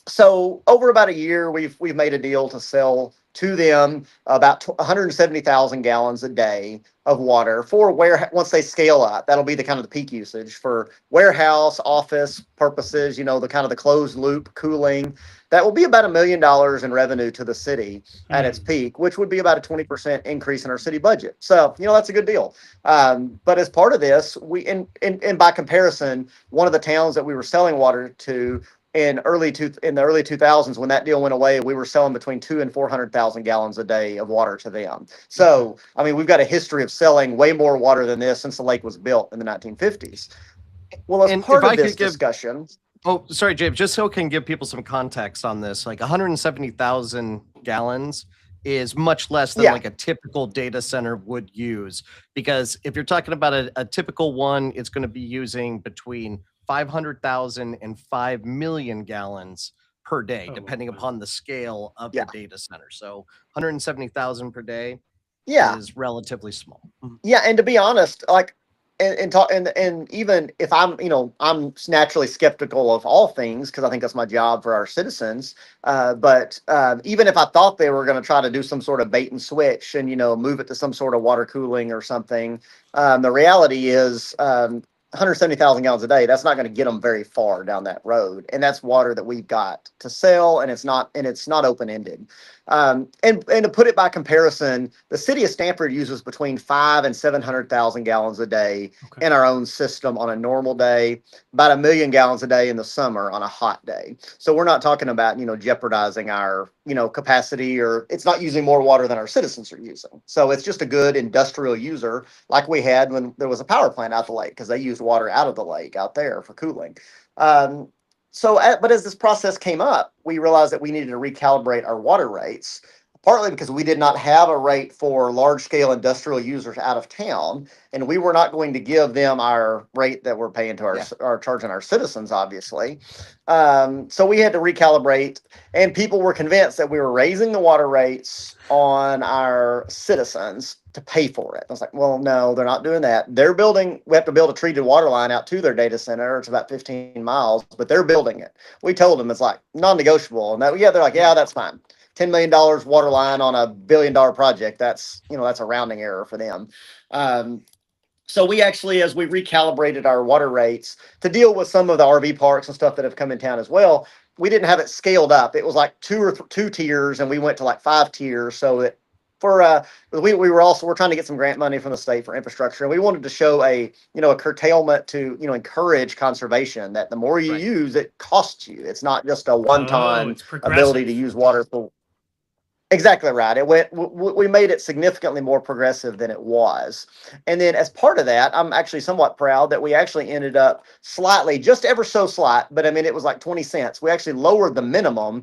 So over about a year, we've made a deal to sell to them about 170,000 gallons a day of water for once they scale up. That'll be the kind of the peak usage for warehouse, office purposes, the kind of the closed loop cooling. That will be about $1 million in revenue to the city at its peak, which would be about a 20% increase in our city budget. So, that's a good deal. But as part of this, and by comparison, one of the towns that we were selling water to in the early 2000s, when that deal went away, we were selling between 200,000 and 400,000 gallons a day of water to them. So, I mean, we've got a history of selling way more water than this since the lake was built in the 1950s. Well, as part of this discussion. Oh, sorry, James, just so I can give people some context on this, like 170,000 gallons is much less than like a typical data center would use. Because if you're talking about a typical one, it's going to be using between 500,000 and 5 million gallons per day, depending upon the scale of the data center. So 170,000 per day is relatively small. Yeah, and to be honest, like, and even if I'm naturally skeptical of all things because I think that's my job for our citizens. But even if I thought they were going to try to do some sort of bait and switch and move it to some sort of water cooling or something, the reality is 170,000 gallons a day, that's not going to get them very far down that road. And that's water that we've got to sell, and it's not open-ended. And to put it by comparison, the city of Stanford uses between 500,000 and 700,000 gallons a day in our own system on a normal day, about 1 million gallons a day in the summer on a hot day. So we're not talking about, jeopardizing our, capacity, or it's not using more water than our citizens are using. So it's just a good industrial user like we had when there was a power plant out the lake, because they used water out of the lake out there for cooling. But as this process came up, we realized that we needed to recalibrate our water rates partly because we did not have a rate for large scale industrial users out of town, and we were not going to give them our rate that we're paying to our charging our citizens, obviously. So we had to recalibrate, and people were convinced that we were raising the water rates on our citizens to pay for it. I was like, well, no, they're not doing that. They're building, we have to build a treated water line out to their data center. It's about 15 miles, but they're building it. We told them it's like non-negotiable. And that, yeah, they're like, yeah, that's fine. $10 million water line on a $1 billion project. That's, that's a rounding error for them. So we actually, as we recalibrated our water rates to deal with some of the RV parks and stuff that have come in town as well, we didn't have it scaled up. It was like two tiers, and we went to like 5 tiers. So that we're trying to get some grant money from the state for infrastructure, and we wanted to show a curtailment to encourage conservation. That the more you use, it costs you. It's not just a one-time ability to use water for. Exactly right. We made it significantly more progressive than it was. And then as part of that, I'm actually somewhat proud that we actually ended up slightly, just ever so slight, but I mean, it was like 20 cents. We actually lowered the minimum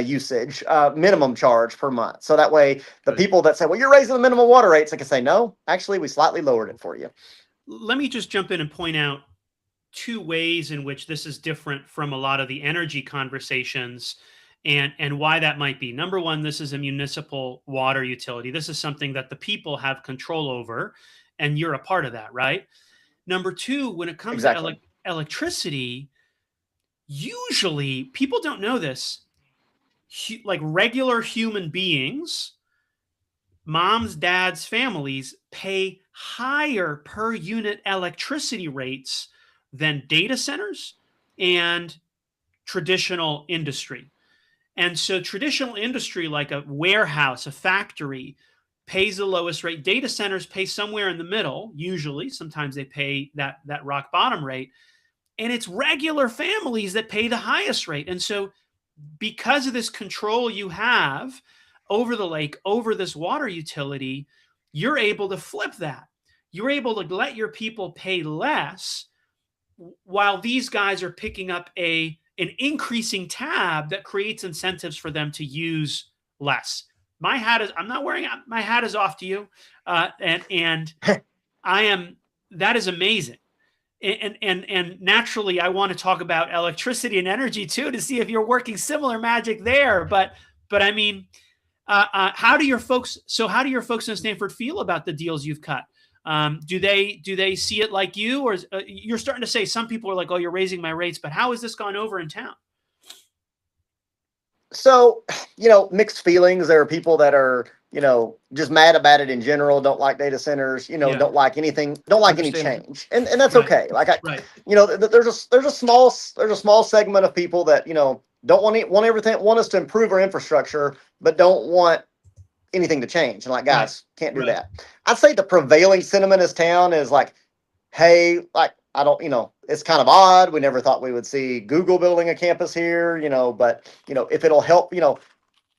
usage, minimum charge per month. So that way the people that say, well, you're raising the minimum water rates, I can say, no, actually we slightly lowered it for you. Let me just jump in and point out 2 ways in which this is different from a lot of the energy conversations, and why that might be. Number one, this is a municipal water utility. This is something that the people have control over, and you're a part of that, right? Number two, when it comes to electricity, usually people don't know this. Like regular human beings, moms, dads, families pay higher per unit electricity rates than data centers and traditional industry. And so traditional industry, like a warehouse, a factory, pays the lowest rate. Data centers pay somewhere in the middle, usually. Sometimes they pay that rock bottom rate. And it's regular families that pay the highest rate. And so because of this control you have over the lake, over this water utility, you're able to flip that. You're able to let your people pay less while these guys are picking up an increasing tab that creates incentives for them to use less. I'm not wearing, my hat is off to you. And that is amazing. And naturally I want to talk about electricity and energy too, to see if you're working similar magic there. But I mean, how do your folks in Stanford feel about the deals you've cut? Do they see it like you, or you're starting to say some people are like, oh, you're raising my rates, but how has this gone over in town? So, mixed feelings. There are people that are, just mad about it in general, don't like data centers, don't like anything, don't like any change. And that's okay. Like there's a small segment of people that, don't want us to improve our infrastructure, but don't want anything to change. And like, guys, can't do that. I'd say the prevailing sentiment in town is like, hey, like, I don't, it's kind of odd. We never thought we would see Google building a campus here, but, if it'll help,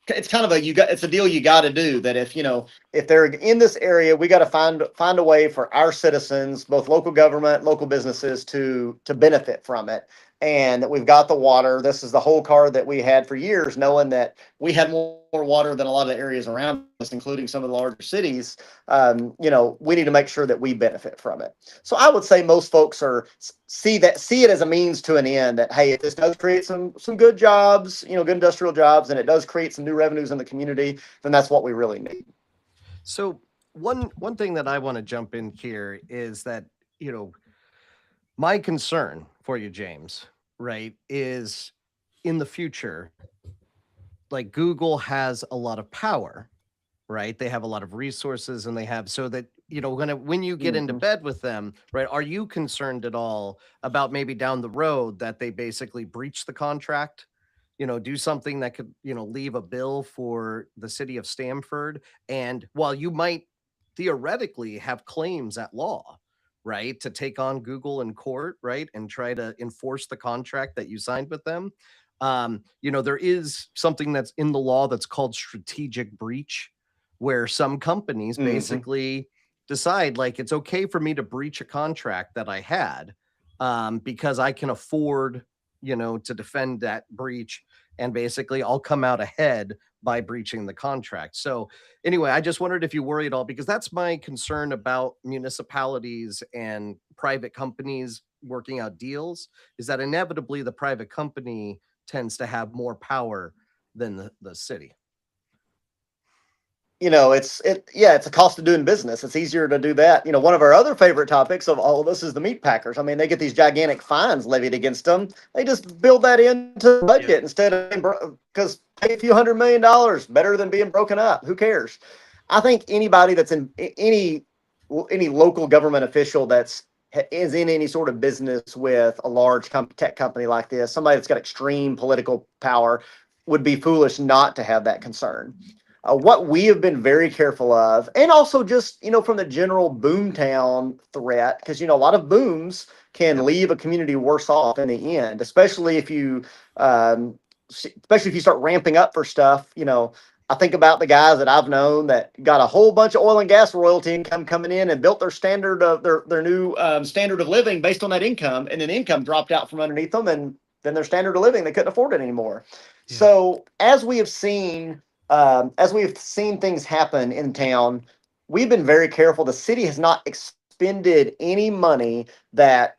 it's kind of it's a deal you got to do. That if they're in this area, we got to find a way for our citizens, both local government, local businesses to benefit from it. And that we've got the water. This is the whole card that we had for years, knowing that we had more water than a lot of the areas around us, including some of the larger cities. We need to make sure that we benefit from it. So I would say most folks see it as a means to an end. That, hey, if this does create some good jobs, good industrial jobs, and it does create some new revenues in the community, then that's what we really need. So one thing that I want to jump in here is that, my concern for you, James, right, is in the future, like Google has a lot of power, right? They have a lot of resources, and they have, so that, when you get into bed with them, right, are you concerned at all about maybe down the road that they basically breach the contract, do something that could, leave a bill for the city of Stamford? And while you might theoretically have claims at law, right, to take on Google in court, right, and try to enforce the contract that you signed with them, there is something that's in the law that's called strategic breach, where some companies basically decide, like, it's okay for me to breach a contract that I had, because I can afford, to defend that breach, and basically I'll come out ahead by breaching the contract. So anyway, I just wondered if you worry at all, because that's my concern about municipalities and private companies working out deals, is that inevitably the private company tends to have more power than the city. It's a cost of doing business. It's easier to do that. One of our other favorite topics of all of us is the meat packers. I mean, they get these gigantic fines levied against them. They just build that into the budget instead of, because pay a few $100 million better than being broken up. Who cares? I think anybody that's in any local government official is in any sort of business with a large tech company like this, somebody that's got extreme political power, would be foolish not to have that concern. What we have been very careful of, and also just, from the general boomtown threat, because, a lot of booms can leave a community worse off in the end, especially if you start ramping up for stuff. I think about the guys that I've known that got a whole bunch of oil and gas royalty income coming in and built their standard of their new standard of living based on that income, and then income dropped out from underneath them, and then their standard of living, they couldn't afford it anymore. Yeah. So as we have seen things happen in town, we've been very careful. The city has not expended any money that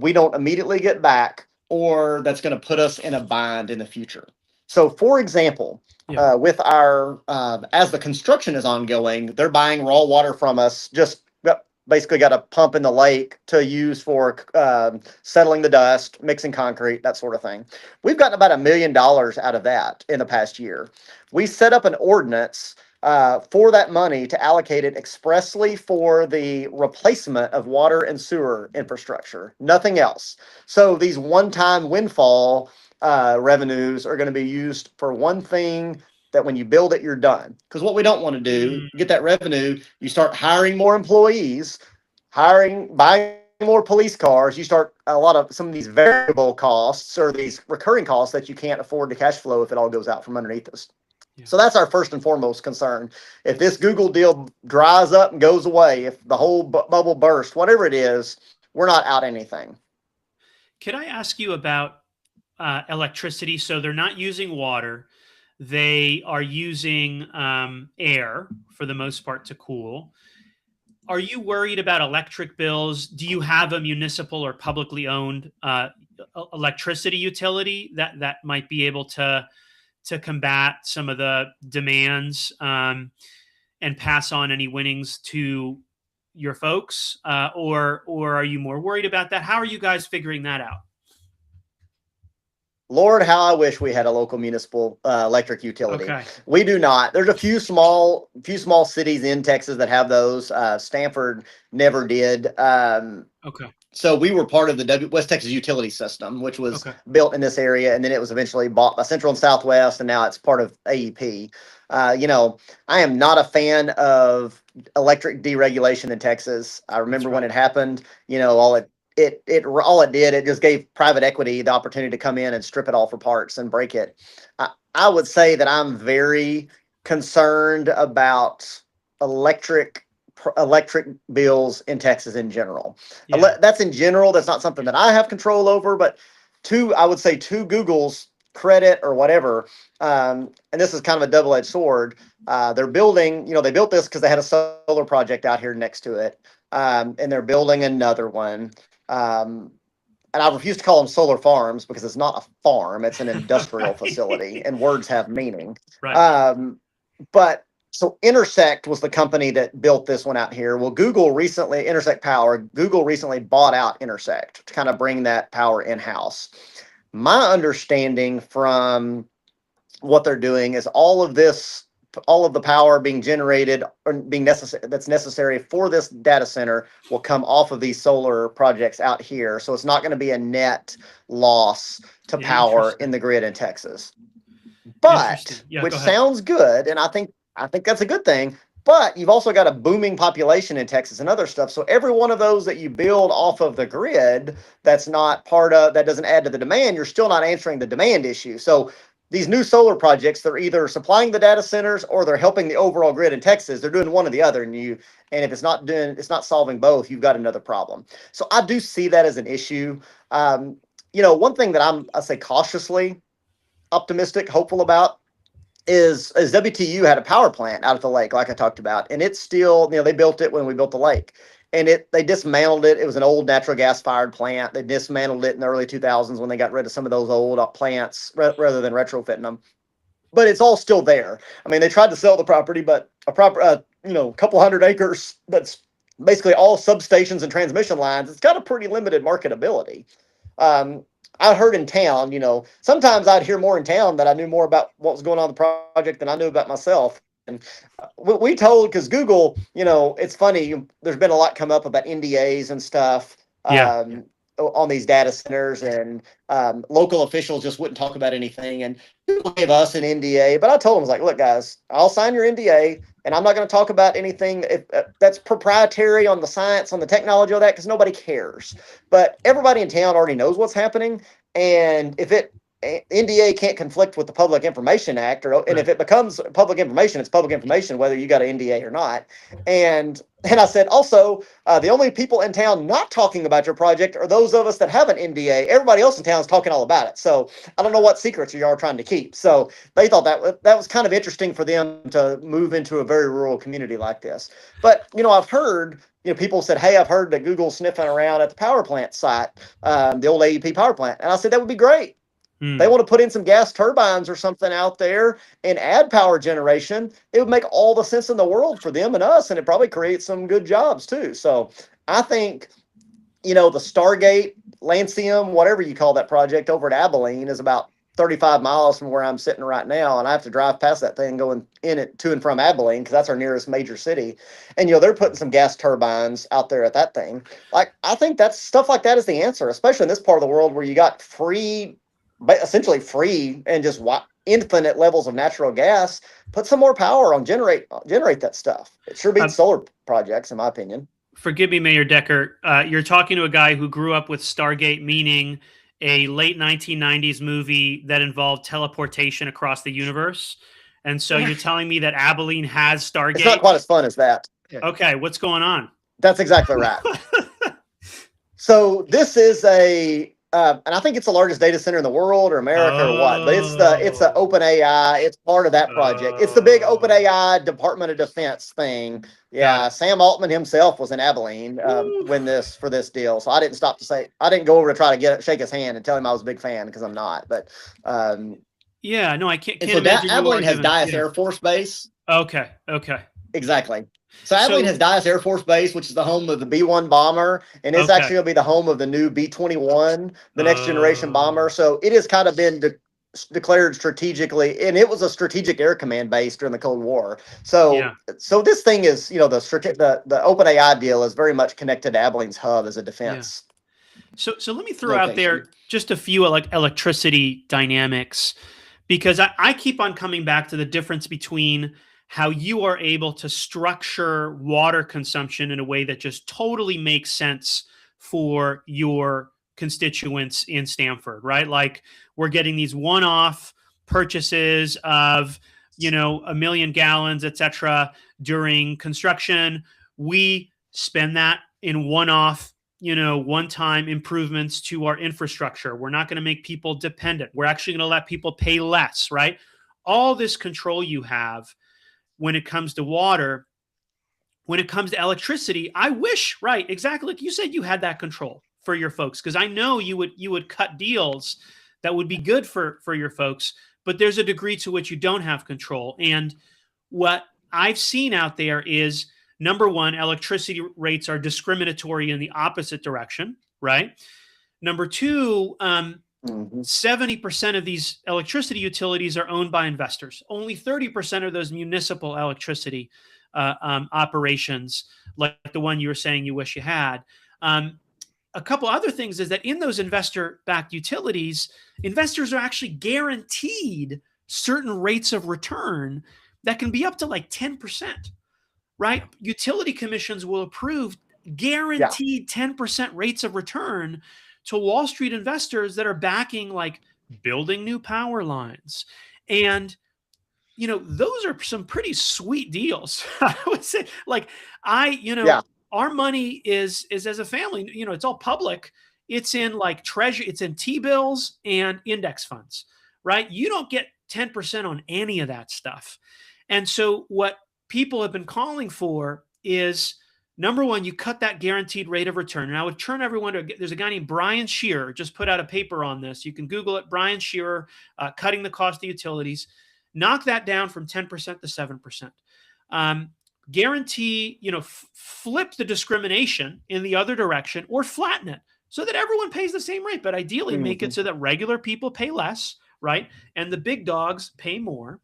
we don't immediately get back, or that's going to put us in a bind in the future. So, for example, with our as the construction is ongoing, they're buying raw water from us. Just basically got a pump in the lake to use for settling the dust, mixing concrete, that sort of thing. We've gotten about $1 million out of that in the past year. We set up an ordinance for that money to allocate it expressly for the replacement of water and sewer infrastructure, nothing else. So these one-time windfall revenues are going to be used for one thing, that when you build it, you're done. Because what we don't want to do, get that revenue, you start hiring more employees, buying more police cars, you start some of these variable costs or these recurring costs that you can't afford to cash flow if it all goes out from underneath us. Yeah. So that's our first and foremost concern. If this Google deal dries up and goes away, if the whole bubble bursts, whatever it is, we're not out anything. Could I ask you about electricity? So they're not using water. They are using air for the most part to cool. Are you worried about electric bills? Do you have a municipal or publicly owned electricity utility that might be able to combat some of the demands and pass on any winnings to your folks? Or are you more worried about that? How are you guys figuring that out? Lord, how I wish we had a local municipal electric utility. Okay. We do not. There's a few small cities in Texas that have those. Stanford never did. Okay. So we were part of the West Texas utility system, which was built in this area, and then it was eventually bought by Central and Southwest, and now it's part of AEP. I am not a fan of electric deregulation in Texas. I remember when it happened. All it did, it just gave private equity the opportunity to come in and strip it all for parts and break it. I would say that I'm very concerned about electric bills in Texas in general. Yeah. That's in general. That's not something that I have control over, but I would say to Google's credit or whatever, and this is kind of a double-edged sword. They're building, they built this because they had a solar project out here next to it, and they're building another one. And I refuse to call them solar farms because it's not a farm; it's an industrial facility, and words have meaning. Right. But so Intersect was the company that built this one out here. Well, Intersect Power, Google recently bought out Intersect to kind of bring that power in-house. My understanding from what they're doing is all of the power being generated or that's necessary for this data center will come off of these solar projects out here. So it's not going to be a net loss to power in the grid in Texas. But which sounds good, and I think that's a good thing. But you've also got a booming population in Texas and other stuff. So every one of those that you build off of the grid that doesn't add to the demand, you're still not answering the demand issue. So these new solar projects, they're either supplying the data centers or they're helping the overall grid in Texas. They're doing one or the other, and if it's not solving both, you've got another problem. So I do see that as an issue. One thing that I say cautiously optimistic, hopeful about is WTU had a power plant out at the lake, like I talked about, and it's still, they built it when we built the lake, and they dismantled it. It was an old natural gas fired plant. They dismantled it in the early 2000s when they got rid of some of those old plants rather than retrofitting them. But it's all still there. I mean, they tried to sell the property, but a couple hundred acres that's basically all substations and transmission lines. It's got a pretty limited marketability. I heard in town, sometimes I'd hear more in town that I knew more about what was going on in the project than I knew about myself. And we told, because Google, it's funny, there's been a lot come up about NDAs and stuff. Yeah. On these data centers, and local officials just wouldn't talk about anything. And Google gave us an NDA, but I told them, I was like, look, guys, I'll sign your NDA, and I'm not going to talk about anything that's proprietary on the science, on the technology of that, because nobody cares. But everybody in town already knows what's happening. And if NDA can't conflict with the Public Information Act, and if it becomes public information, it's public information, whether you got an NDA or not. And I said, also, the only people in town not talking about your project are those of us that have an NDA. Everybody else in town is talking all about it. So I don't know what secrets you are trying to keep. So they thought that was kind of interesting for them to move into a very rural community like this. But, I've heard, people said, hey, I've heard that Google's sniffing around at the power plant site, the old AEP power plant. And I said, that would be great. They want to put in some gas turbines or something out there and add power generation. It would make all the sense in the world for them and us, and it probably creates some good jobs too. So I think, the Stargate, Lancium, whatever you call that project over at Abilene is about 35 miles from where I'm sitting right now. And I have to drive past that thing going in it to and from Abilene, because that's our nearest major city. And, they're putting some gas turbines out there at that thing. Like, I think that's stuff like that is the answer, especially in this part of the world where you got essentially free and just infinite levels of natural gas. Put some more power on generate that stuff. It sure beats solar projects, in my opinion. Forgive me, Mayor Decker. You're talking to a guy who grew up with Stargate, meaning a late 1990s movie that involved teleportation across the universe. And so you're telling me that Abilene has Stargate? It's not quite as fun as that. Okay, what's going on? That's exactly right. So this is and I think it's the largest data center in the world or America or what, but it's the OpenAI. It's part of that project. It's the big OpenAI Department of Defense thing. Yeah, Sam Altman himself was in Abilene for this deal. So I didn't go over to try to shake his hand and tell him I was a big fan, because I'm not. But yeah, no, I can't. So Abilene has Dyess Air Force Base. Okay. Exactly. So Abilene has Dyess Air Force Base, which is the home of the B-1 bomber, and it's actually going to be the home of the new B-21, the next generation bomber. So it has kind of been declared strategically, and it was a strategic air command base during the Cold War. So this thing is, the OpenAI deal is very much connected to Abilene's hub as a defense. Yeah. So let me throw out there just a few electricity dynamics, because I keep on coming back to the difference between how you are able to structure water consumption in a way that just totally makes sense for your constituents in Stamford, right? Like, we're getting these one-off purchases of, 1 million gallons, et cetera, during construction. We spend that in one-off, one-time improvements to our infrastructure. We're not going to make people dependent. We're actually going to let people pay less, right? All this control you have when it comes to water. When it comes to electricity, I wish, right, exactly like you said, you had that control for your folks, because I know you would cut deals that would be good for your folks, but there's a degree to which you don't have control. And what I've seen out there is, number one, electricity rates are discriminatory in the opposite direction, right? Number two, 70% of these electricity utilities are owned by investors. Only 30% of those municipal electricity operations, like the one you were saying you wish you had. A couple other things is that in those investor-backed utilities, investors are actually guaranteed certain rates of return that can be up to 10%, right? Utility commissions will approve guaranteed 10% rates of return to Wall Street investors that are backing building new power lines. And, those are some pretty sweet deals. I would say, our money is as a family, it's all public. It's in treasury, it's in T-bills and index funds, right? You don't get 10% on any of that stuff. And so what people have been calling for is, number one, you cut that guaranteed rate of return. And I would turn everyone to, there's a guy named Brian Shearer, just put out a paper on this. You can Google it, Brian Shearer, cutting the cost of utilities. Knock that down from 10% to 7%. Guarantee, flip the discrimination in the other direction, or flatten it so that everyone pays the same rate. But ideally, make it so that regular people pay less, right? And the big dogs pay more.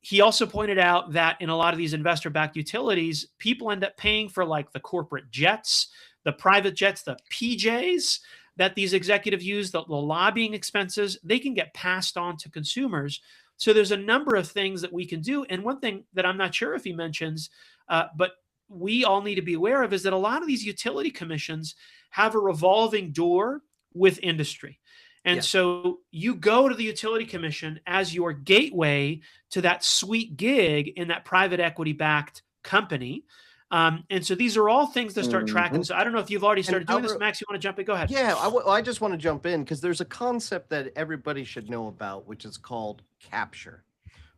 He also pointed out that in a lot of these investor-backed utilities, people end up paying for like the corporate jets, the private jets, the PJs that these executives use, the lobbying expenses, they can get passed on to consumers. So there's a number of things that we can do. And one thing that I'm not sure if he mentions, but we all need to be aware of, is that a lot of these utility commissions have a revolving door with industry. And so you go to the utility commission as your gateway to that sweet gig in that private equity backed company. And so these are all things that start tracking. So I don't know if you've already started doing this, Max. You want to jump in? Go ahead. Yeah, I just want to jump in because there's a concept that everybody should know about, which is called capture,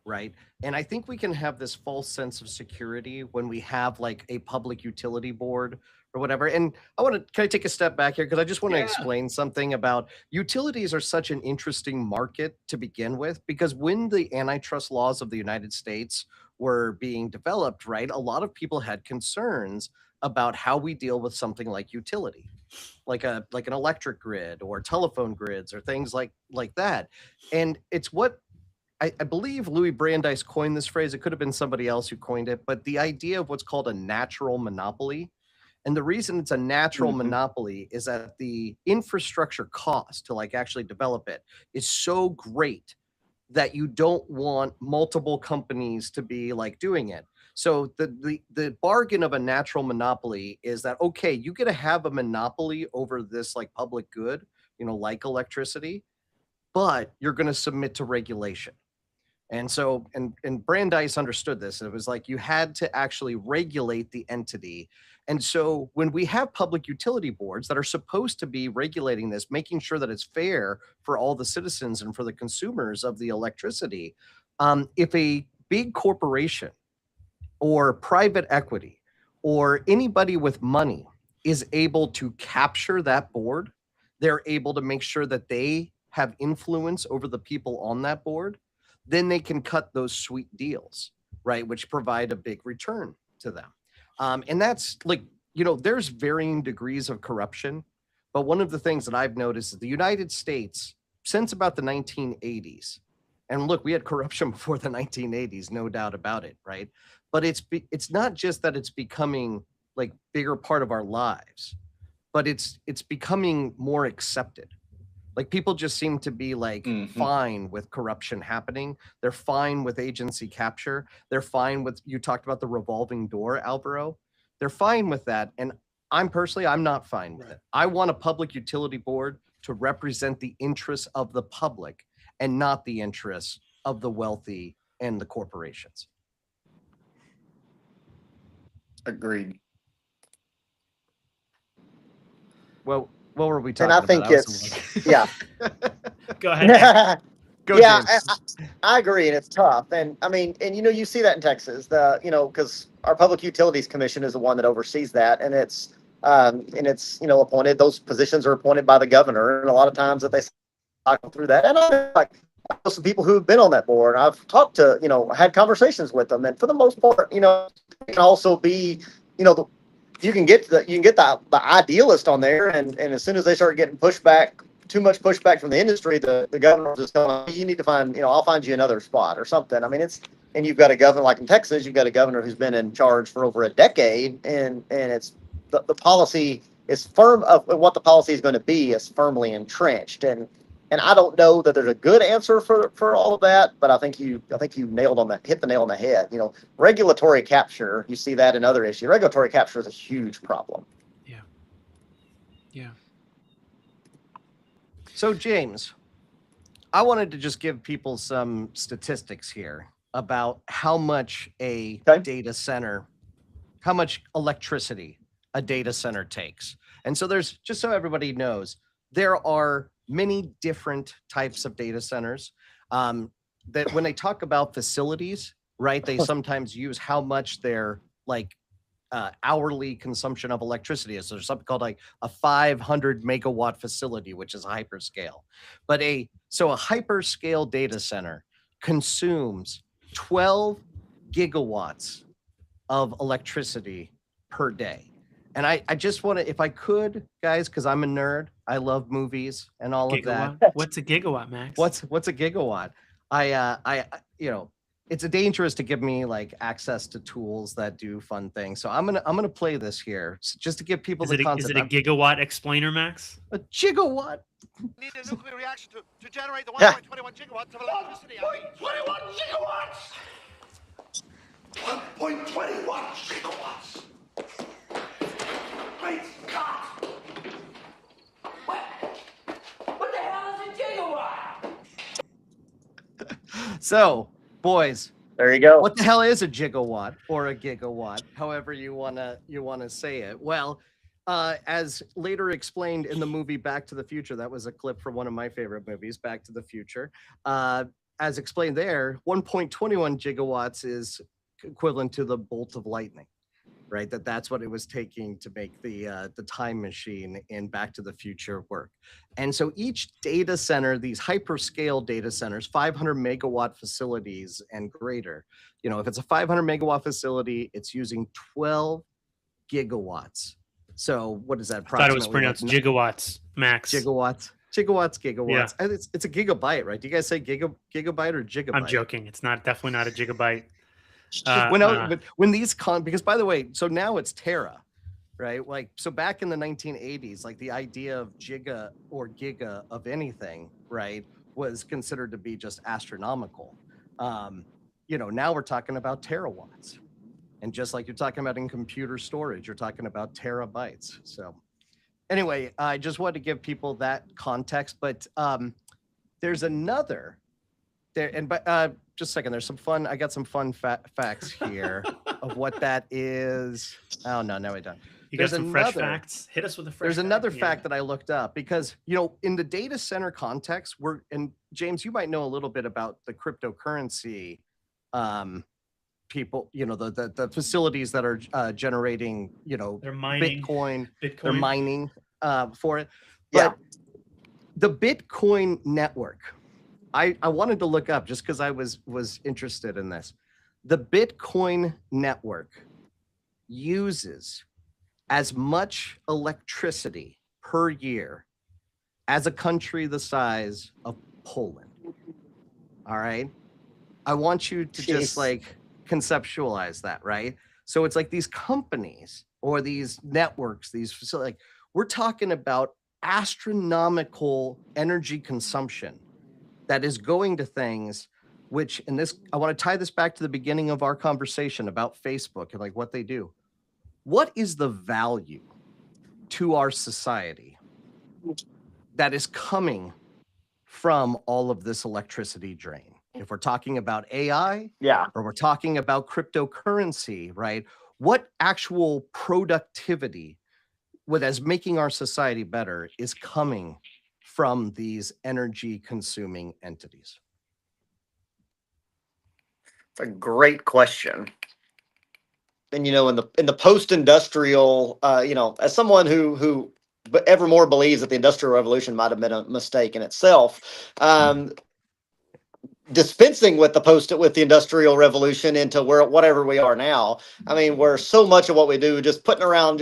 right? And I think we can have this false sense of security when we have like a public utility board or whatever. And can I take a step back here? Because I just want to explain something about utilities are such an interesting market to begin with, because when the antitrust laws of the United States were being developed, right, a lot of people had concerns about how we deal with something like utility, like an electric grid or telephone grids or things like that. And it's what I believe Louis Brandeis coined this phrase. It could have been somebody else who coined it, but the idea of what's called a natural monopoly. And the reason it's a natural monopoly is that the infrastructure cost to like actually develop it is so great that you don't want multiple companies to be like doing it. So the bargain of a natural monopoly is that, okay, you get to have a monopoly over this like public good, like electricity, but you're going to submit to regulation. And so, and Brandeis understood this. It was like you had to actually regulate the entity. And so when we have public utility boards that are supposed to be regulating this, making sure that it's fair for all the citizens and for the consumers of the electricity, if a big corporation or private equity or anybody with money is able to capture that board, they're able to make sure that they have influence over the people on that board, then they can cut those sweet deals, right? Which provide a big return to them. And that's like, there's varying degrees of corruption. But one of the things that I've noticed is the United States, since about the 1980s, and look, we had corruption before the 1980s, no doubt about it, right? But it's not just that it's becoming like bigger part of our lives, but it's becoming more accepted. Like people just seem to be like fine with corruption happening. They're fine with agency capture. They're fine with, you talked about the revolving door, Alvaro. They're fine with that. And I'm not fine with it. I want a public utility board to represent the interests of the public and not the interests of the wealthy and the corporations. Agreed. Well, what were we talking about? And I think Go ahead. I agree, and it's tough. And I mean, and you see that in Texas, because our Public Utilities Commission is the one that oversees that, and it's appointed. Those positions are appointed by the governor, and a lot of times that they cycle through that. And I know some people who have been on that board. I've talked to, had conversations with them, and for the most part, it can also be, you can get the idealist on there, and as soon as they start getting too much pushback from the industry, the governor will just tell them, you need to find, I'll find you another spot or something. I mean, and you've got a governor like in Texas, you've got a governor who's been in charge for over a decade, and it's the policy is firm of what the policy is going to be is firmly entrenched. And I don't know that there's a good answer for all of that, but I think you hit the nail on the head. Regulatory capture, you see that in other issues. Regulatory capture is a huge problem. Yeah. So James, I wanted to just give people some statistics here about how much data center, how much electricity a data center takes. And so there's, just so everybody knows, there are many different types of data centers. that when they talk about facilities, right, they sometimes use how much their like hourly consumption of electricity is. So there's something called like a 500 megawatt facility, which is a hyperscale. But a hyperscale data center consumes 12 gigawatts of electricity per day. And I just want to, if I could, guys, because I'm a nerd, I love movies and all of that. Gigawatt? What's a gigawatt, Max? What's a gigawatt? I it's dangerous to give me like access to tools that do fun things. So I'm gonna play this here just to give people Is the it concept. a gigawatt explainer, Max? A gigawatt? Need a nuclear reaction to generate the Yeah. 1.21 gigawatts of electricity. 1.21 gigawatts! 1.21 gigawatts! Great Scott! What the hell is a gigawatt? So, boys, There you go. what the hell is a gigawatt or a gigawatt, however you wanna say it? Well, as later explained in the movie Back to the Future, that was a clip from one of my favorite movies, Back to the Future. As explained there, 1.21 gigawatts is equivalent to the bolt of lightning, right? That's what it was taking to make the time machine in Back to the Future work. And so each data center, these hyperscale data centers, 500 megawatt facilities and greater, if it's a 500 megawatt facility, it's using 12 gigawatts. So what is that? I thought it was Approximately pronounced gigawatts, Max. gigawatts. Yeah. And it's a gigabyte, right? Do you guys say gigabyte or gigabyte? I'm joking. It's definitely not a gigabyte. When these because by the way, so now it's tera, right? Like, so back in the 1980s, like the idea of giga or giga of anything, right, was considered to be just astronomical. Now we're talking about terawatts. And just like you're talking about in computer storage, you're talking about terabytes. So anyway, I just wanted to give people that context, but there's another there, and just a second, there's some fun. I got some fun facts here of what that is. Oh no, I don't. You got some fresh facts? Hit us with a fresh There's fact. another fact that I looked up because, in the data center context, and James, you might know a little bit about the cryptocurrency people, the facilities that are generating, They're mining Bitcoin. Bitcoin. They're mining for it. Yeah. But the Bitcoin network, I wanted to look up just because I was interested in this. The Bitcoin network uses as much electricity per year as a country the size of Poland. All right. I want you to just like conceptualize that, right? So it's like these companies or these networks, these facilities, like we're talking about astronomical energy consumption that is going to things which, in this, I want to tie this back to the beginning of our conversation about Facebook and like what they do. What is the value to our society that is coming from all of this electricity drain? If we're talking about AI, or we're talking about cryptocurrency, right? What actual productivity as making our society better is coming from these energy consuming entities? It's a great question. And in the post-industrial, as someone who ever more believes that the Industrial Revolution might have been a mistake in itself, dispensing with the Industrial Revolution into whatever we are now. I mean, where so much of what we do just putting around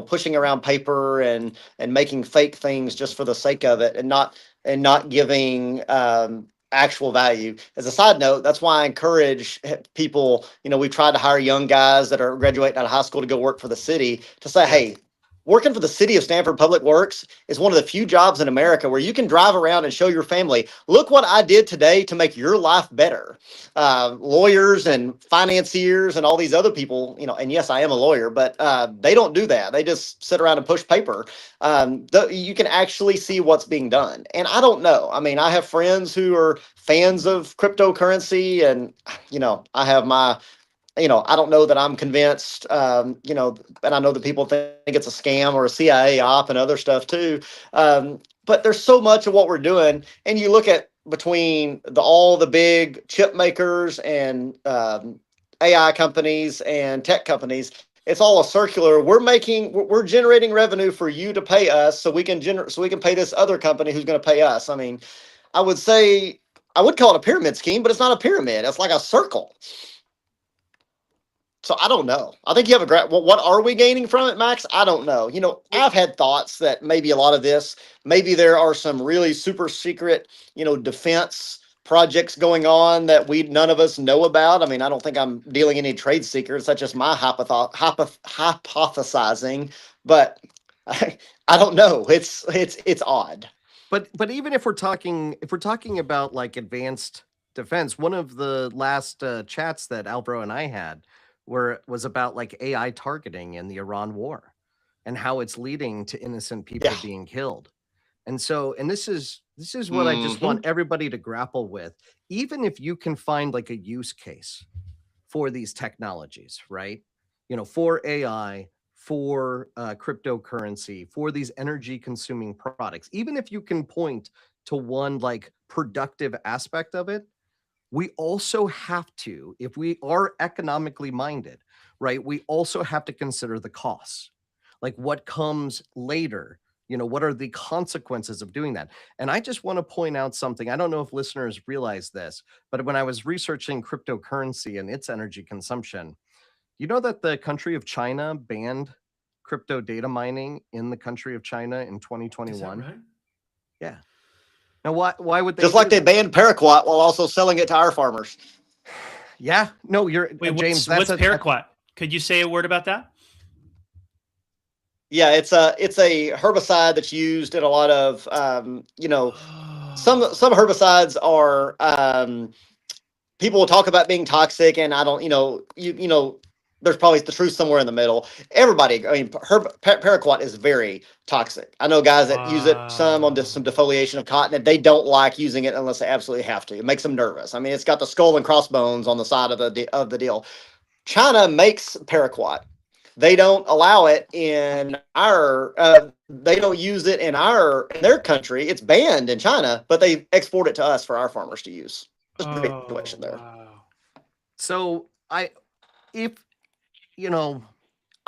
pushing around paper and making fake things just for the sake of it and not giving actual value. As a side note, that's why I encourage people, we've tried to hire young guys that are graduating out of high school to go work for the city to say, hey, working for the city of Stanford Public Works is one of the few jobs in America where you can drive around and show your family, look what I did today to make your life better. Lawyers and financiers and all these other people, and yes, I am a lawyer, but they don't do that. They just sit around and push paper. You can actually see what's being done. And I don't know. I mean, I have friends who are fans of cryptocurrency and, I have my I don't know that I'm convinced, and I know that people think it's a scam or a CIA op and other stuff too. But there's so much of what we're doing. And you look at between all the big chip makers and AI companies and tech companies. It's all a circular. We're generating revenue for you to pay us, so we can pay this other company who's going to pay us. I mean, I would say I would call it a pyramid scheme, but it's not a pyramid. It's like a circle. So I don't know. I think you have what are we gaining from it, Max? I don't know. I've had thoughts that maybe a lot of this, maybe there are some really super secret, defense projects going on that none of us know about. I mean, I don't think I'm dealing any trade secrets. That's just my hypothesizing. But I don't know. It's odd. But even if we're talking about like advanced defense, one of the last chats that Alvaro and I had was about like AI targeting in the Iran war and how it's leading to innocent people Yeah. being killed. And so, and this is what I just want everybody to grapple with. Even if you can find like a use case for these technologies, right? For AI, for cryptocurrency, for these energy consuming products, even if you can point to one like productive aspect of it, we also have to, if we are economically minded, right, we also have to consider the costs, like what comes later. What are the consequences of doing that? And I just want to point out something. I don't know if listeners realize this, but when I was researching cryptocurrency and its energy consumption, you know that the country of China banned crypto data mining in the country of China in 2021? Is that right? Yeah. Now, why would they Just like do they that? banned paraquat while also selling it to our farmers. Yeah. No, you're Wait, James. what's paraquat? Could you say a word about that? Yeah, it's a herbicide that's used in a lot of some herbicides are people will talk about being toxic, and I don't there's probably the truth somewhere in the middle. Everybody, I mean, paraquat is very toxic. I know guys that use it some on some defoliation of cotton, and they don't like using it unless they absolutely have to. It makes them nervous. I mean, it's got the skull and crossbones on the side of the deal. China makes paraquat. They don't allow it in our. They don't use it in their country. It's banned in China, but they export it to us for our farmers to use. Just a big situation there. Wow. So I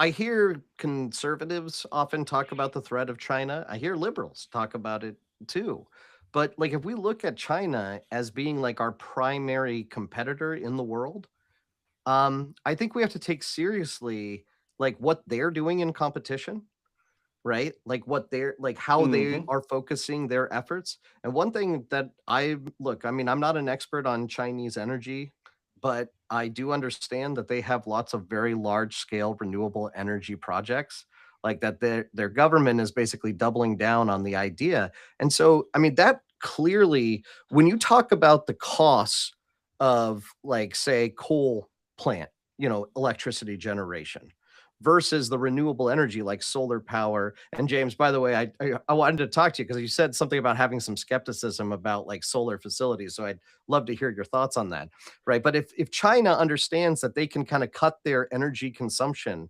hear conservatives often talk about the threat of China. I hear liberals talk about it too. But like if we look at China as being like our primary competitor in the world, I think we have to take seriously like what they're doing in competition, right? Like what they're like how they are focusing their efforts. And one thing that I mean, I'm not an expert on Chinese energy, but I do understand that they have lots of very large scale renewable energy projects, like that their government is basically doubling down on the idea. And so, I mean, that clearly, when you talk about the costs of like say coal plant, electricity generation versus the renewable energy like solar power. And James, by the way, I wanted to talk to you because you said something about having some skepticism about like solar facilities. So I'd love to hear your thoughts on that. Right. But if China understands that they can kind of cut their energy consumption,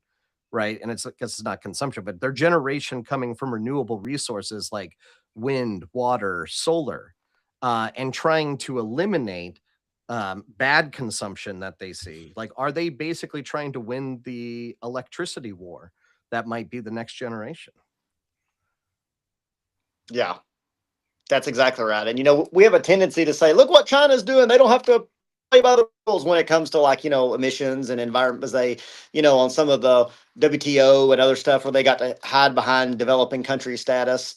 right, and I guess it's not consumption, but their generation coming from renewable resources like wind, water, solar, and trying to eliminate bad consumption that they see, like are they basically trying to win the electricity war that might be the next generation? Yeah, that's exactly right. And we have a tendency to say, look what China's doing. They don't have to play by the rules when it comes to like emissions and environment. As they on some of the WTO and other stuff where they got to hide behind developing country status.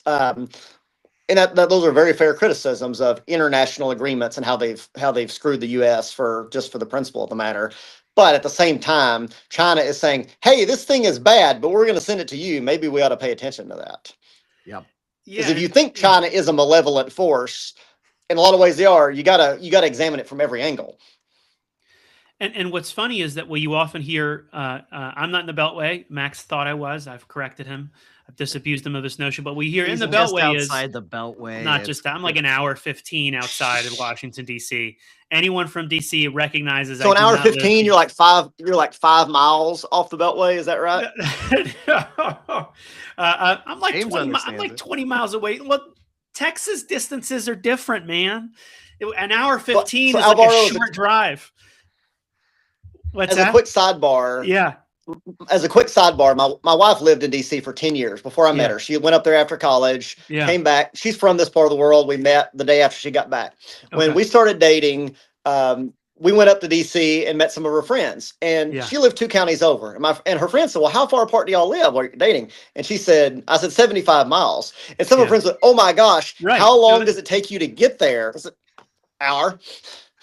And those are very fair criticisms of international agreements and how they've screwed the U.S. for the principle of the matter. But at the same time, China is saying, "Hey, this thing is bad, but we're going to send it to you. Maybe we ought to pay attention to that." Yep. Because if you think China is a malevolent force, in a lot of ways they are. You gotta examine it from every angle. And what's funny is that what you often hear, I'm not in the Beltway. Max thought I was. I've corrected him. I've disabused him of this notion. But we hear in He's the just Beltway outside the Beltway. not just that. I'm like an hour 15 outside of Washington D.C. Anyone from D.C. recognizes. So an hour 15, you're like 5 miles off the Beltway. Is that right? I'm like 20 miles away. Look, Texas distances are different, man. An hour 15 so is like a Alvaro, short drive. What's as that? a quick sidebar, Yeah. my wife lived in DC for 10 years before I met Yeah. her. She went up there after college, Yeah. came back. She's from this part of the world. We met the day after she got back. When Okay. we started dating, we went up to DC and met some of her friends. And Yeah. she lived 2 counties over. And her friends said, "Well, how far apart do y'all live while you're dating?" And I said, 75 miles. And some of her Yeah. friends said, "Oh my gosh, Right. how No, long that- does it take you to get there?" I said, "Hour."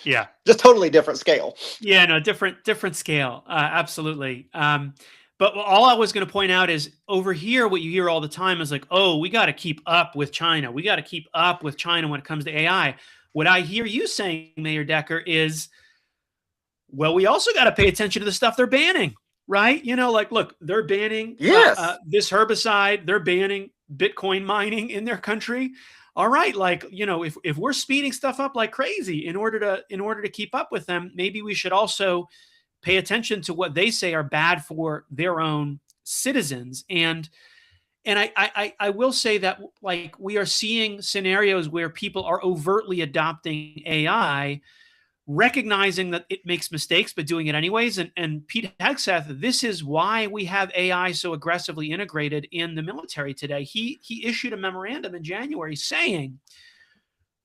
Yeah. Just totally different scale. Yeah, no, different scale. Absolutely. But all I was going to point out is over here, what you hear all the time is like, oh, we got to keep up with China. We got to keep up with China when it comes to AI. What I hear you saying, Mayor Decker, is, well, we also got to pay attention to the stuff they're banning, right? Like, look, they're banning Yes. this herbicide. They're banning Bitcoin mining in their country. All right, like, if we're speeding stuff up like crazy in order to keep up with them, maybe we should also pay attention to what they say are bad for their own citizens. And I will say that, like, we are seeing scenarios where people are overtly adopting AI, recognizing that it makes mistakes, but doing it anyways. And Pete Hegseth, this is why we have AI so aggressively integrated in the military today. He issued a memorandum in January saying,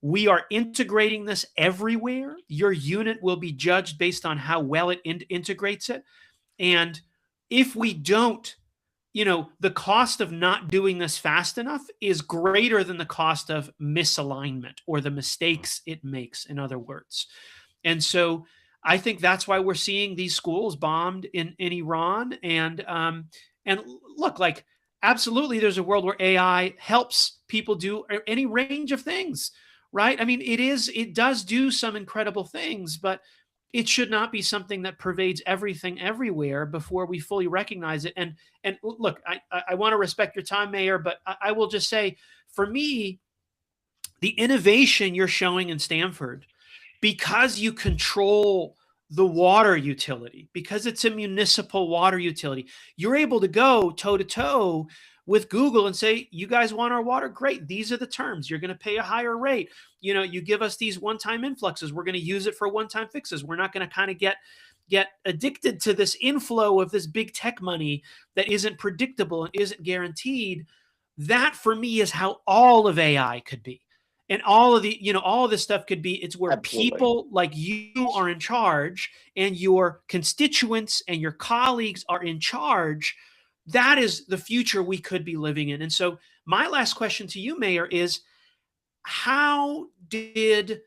we are integrating this everywhere. Your unit will be judged based on how well it integrates it. And if we don't, the cost of not doing this fast enough is greater than the cost of misalignment or the mistakes it makes, in other words. And so I think that's why we're seeing these schools bombed in Iran. And look, like, absolutely, there's a world where AI helps people do any range of things, right? I mean, it does do some incredible things, but it should not be something that pervades everything everywhere before we fully recognize it. And look, I want to respect your time, Mayor, but I will just say, for me, the innovation you're showing in Stanford, because you control the water utility, because it's a municipal water utility, you're able to go toe to toe with Google and say, you guys want our water? Great. These are the terms. You're going to pay a higher rate. You give us these one-time influxes. We're going to use it for one-time fixes. We're not going to kind of get addicted to this inflow of this big tech money that isn't predictable and isn't guaranteed. That, for me, is how all of AI could be. And all of all of this stuff could be, it's where Absolutely. people like you are in charge and your constituents and your colleagues are in charge. That is the future we could be living in. And so my last question to you, Mayor, is how did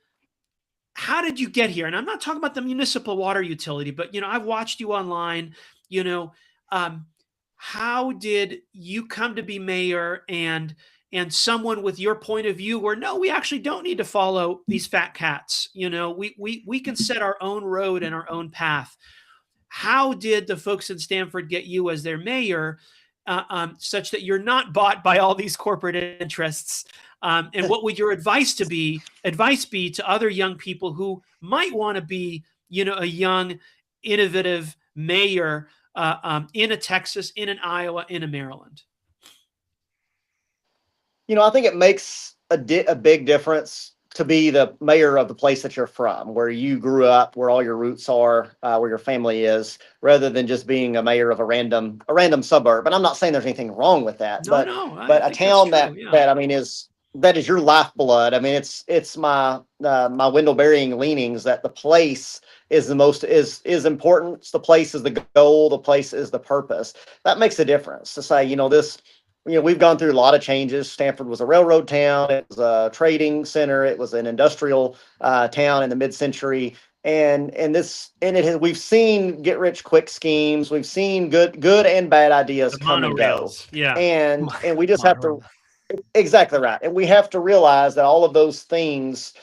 you get here? And I'm not talking about the municipal water utility, but I've watched you online. You know, um, how did you come to be mayor, and someone with your point of view, where no, we actually don't need to follow these fat cats. We can set our own road and our own path. How did the folks in Stanford get you as their mayor, such that you're not bought by all these corporate interests? And what would your advice be to other young people who might want to be, a young, innovative mayor in a Texas, in an Iowa, in a Maryland? I think it makes a big difference to be the mayor of the place that you're from, where you grew up, where all your roots are, where your family is, rather than just being a mayor of a random suburb. And I'm not saying there's anything wrong with that, No, no, I but a think that's town true. Yeah. that I mean that is your lifeblood. I mean, it's my my window burying leanings that the place is the most is important. The place is the goal. The place is the purpose. That makes a difference to say, we've gone through a lot of changes. Stanford was a railroad town. It was a trading center. It was an industrial town in the mid-century. We've seen get rich quick schemes. We've seen good and bad ideas The come and go. monorails. Yeah. And we just have to, exactly right. And we have to realize that all of those things,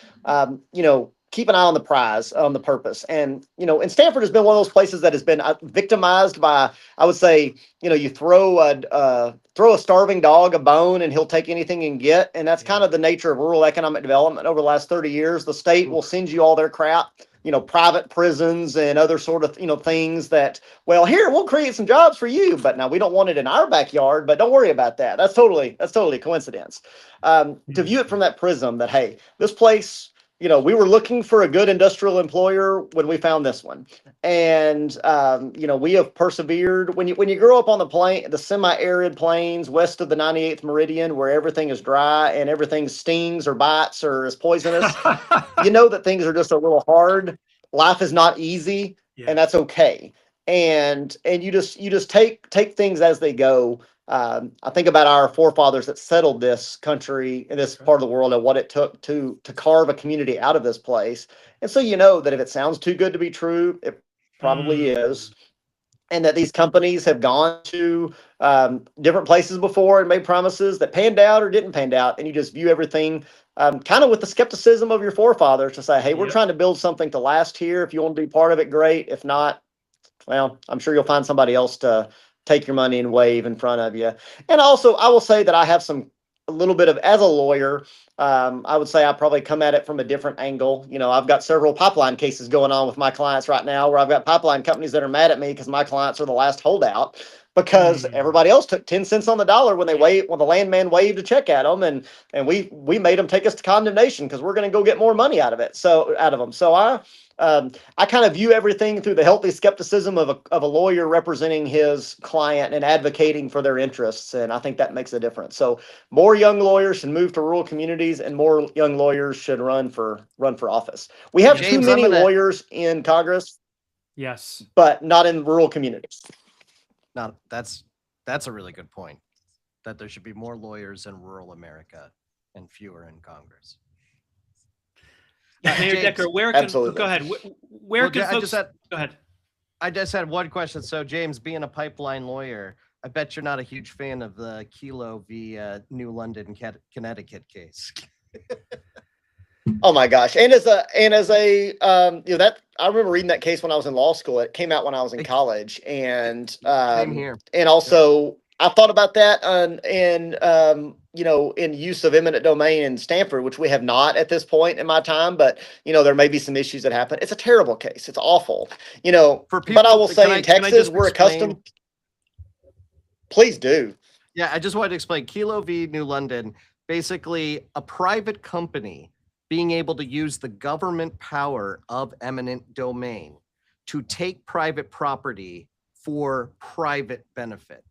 keep an eye on the prize, on the purpose. And Stanford has been one of those places that has been victimized by, I would say, you throw a starving dog a bone and he'll take anything and get. And that's kind of the nature of rural economic development over the last 30 years. The state will send you all their crap, private prisons and other sort of, things that, well, here, we'll create some jobs for you, but now we don't want it in our backyard, but don't worry about that. That's totally a coincidence. To view it from that prism that, hey, this place, we were looking for a good industrial employer when we found this one. And, we have persevered. When you grow up on the semi-arid plains west of the 98th meridian, where everything is dry and everything stings or bites or is poisonous, you know that things are just a little hard. Life is not easy, Yeah. and that's okay. And you just take things as they go. I think about our forefathers that settled this country in this part of the world and what it took to carve a community out of this place. And so you know that if it sounds too good to be true, it probably is. And that these companies have gone to different places before and made promises that panned out or didn't pan out, and you just view everything kind of with the skepticism of your forefathers to say, "Hey, we're Yep. trying to build something to last here. If you want to be part of it, great. If not, well, I'm sure you'll find somebody else to take your money and wave in front of you." And also, I will say that I have a little bit of, as a lawyer, I would say I probably come at it from a different angle. I've got several pipeline cases going on with my clients right now where I've got pipeline companies that are mad at me because my clients are the last holdout because everybody else took 10 cents on the dollar when when the landman waved a check at them, and we made them take us to condemnation because we're going to go get more money out of them. So I kind of view everything through the healthy skepticism of a lawyer representing his client and advocating for their interests, and I think that makes a difference. So more young lawyers should move to rural communities, and more young lawyers should run for office. We have James, too I'm many gonna lawyers in Congress, Yes. but not in rural communities. not that's a really good point. That there should be more lawyers in rural America and fewer in Congress. Mayor James, Decker, where can absolutely. go ahead? Where Well, can I folks just had go ahead? I just had one question. So, James, being a pipeline lawyer, I bet you're not a huge fan of the Kilo v. New London, Connecticut case. Oh my gosh! And as a that I remember reading that case when I was in law school. It came out when I was in college, and Same here. and also I thought about that in use of eminent domain in Stanford, which we have not at this point in my time. But there may be some issues that happen. It's a terrible case. It's awful. For But I people, will say in can I Texas just we're explain? accustomed. Please do. Yeah, I just wanted to explain Kilo v. New London. Basically, a private company being able to use the government power of eminent domain to take private property for private benefit.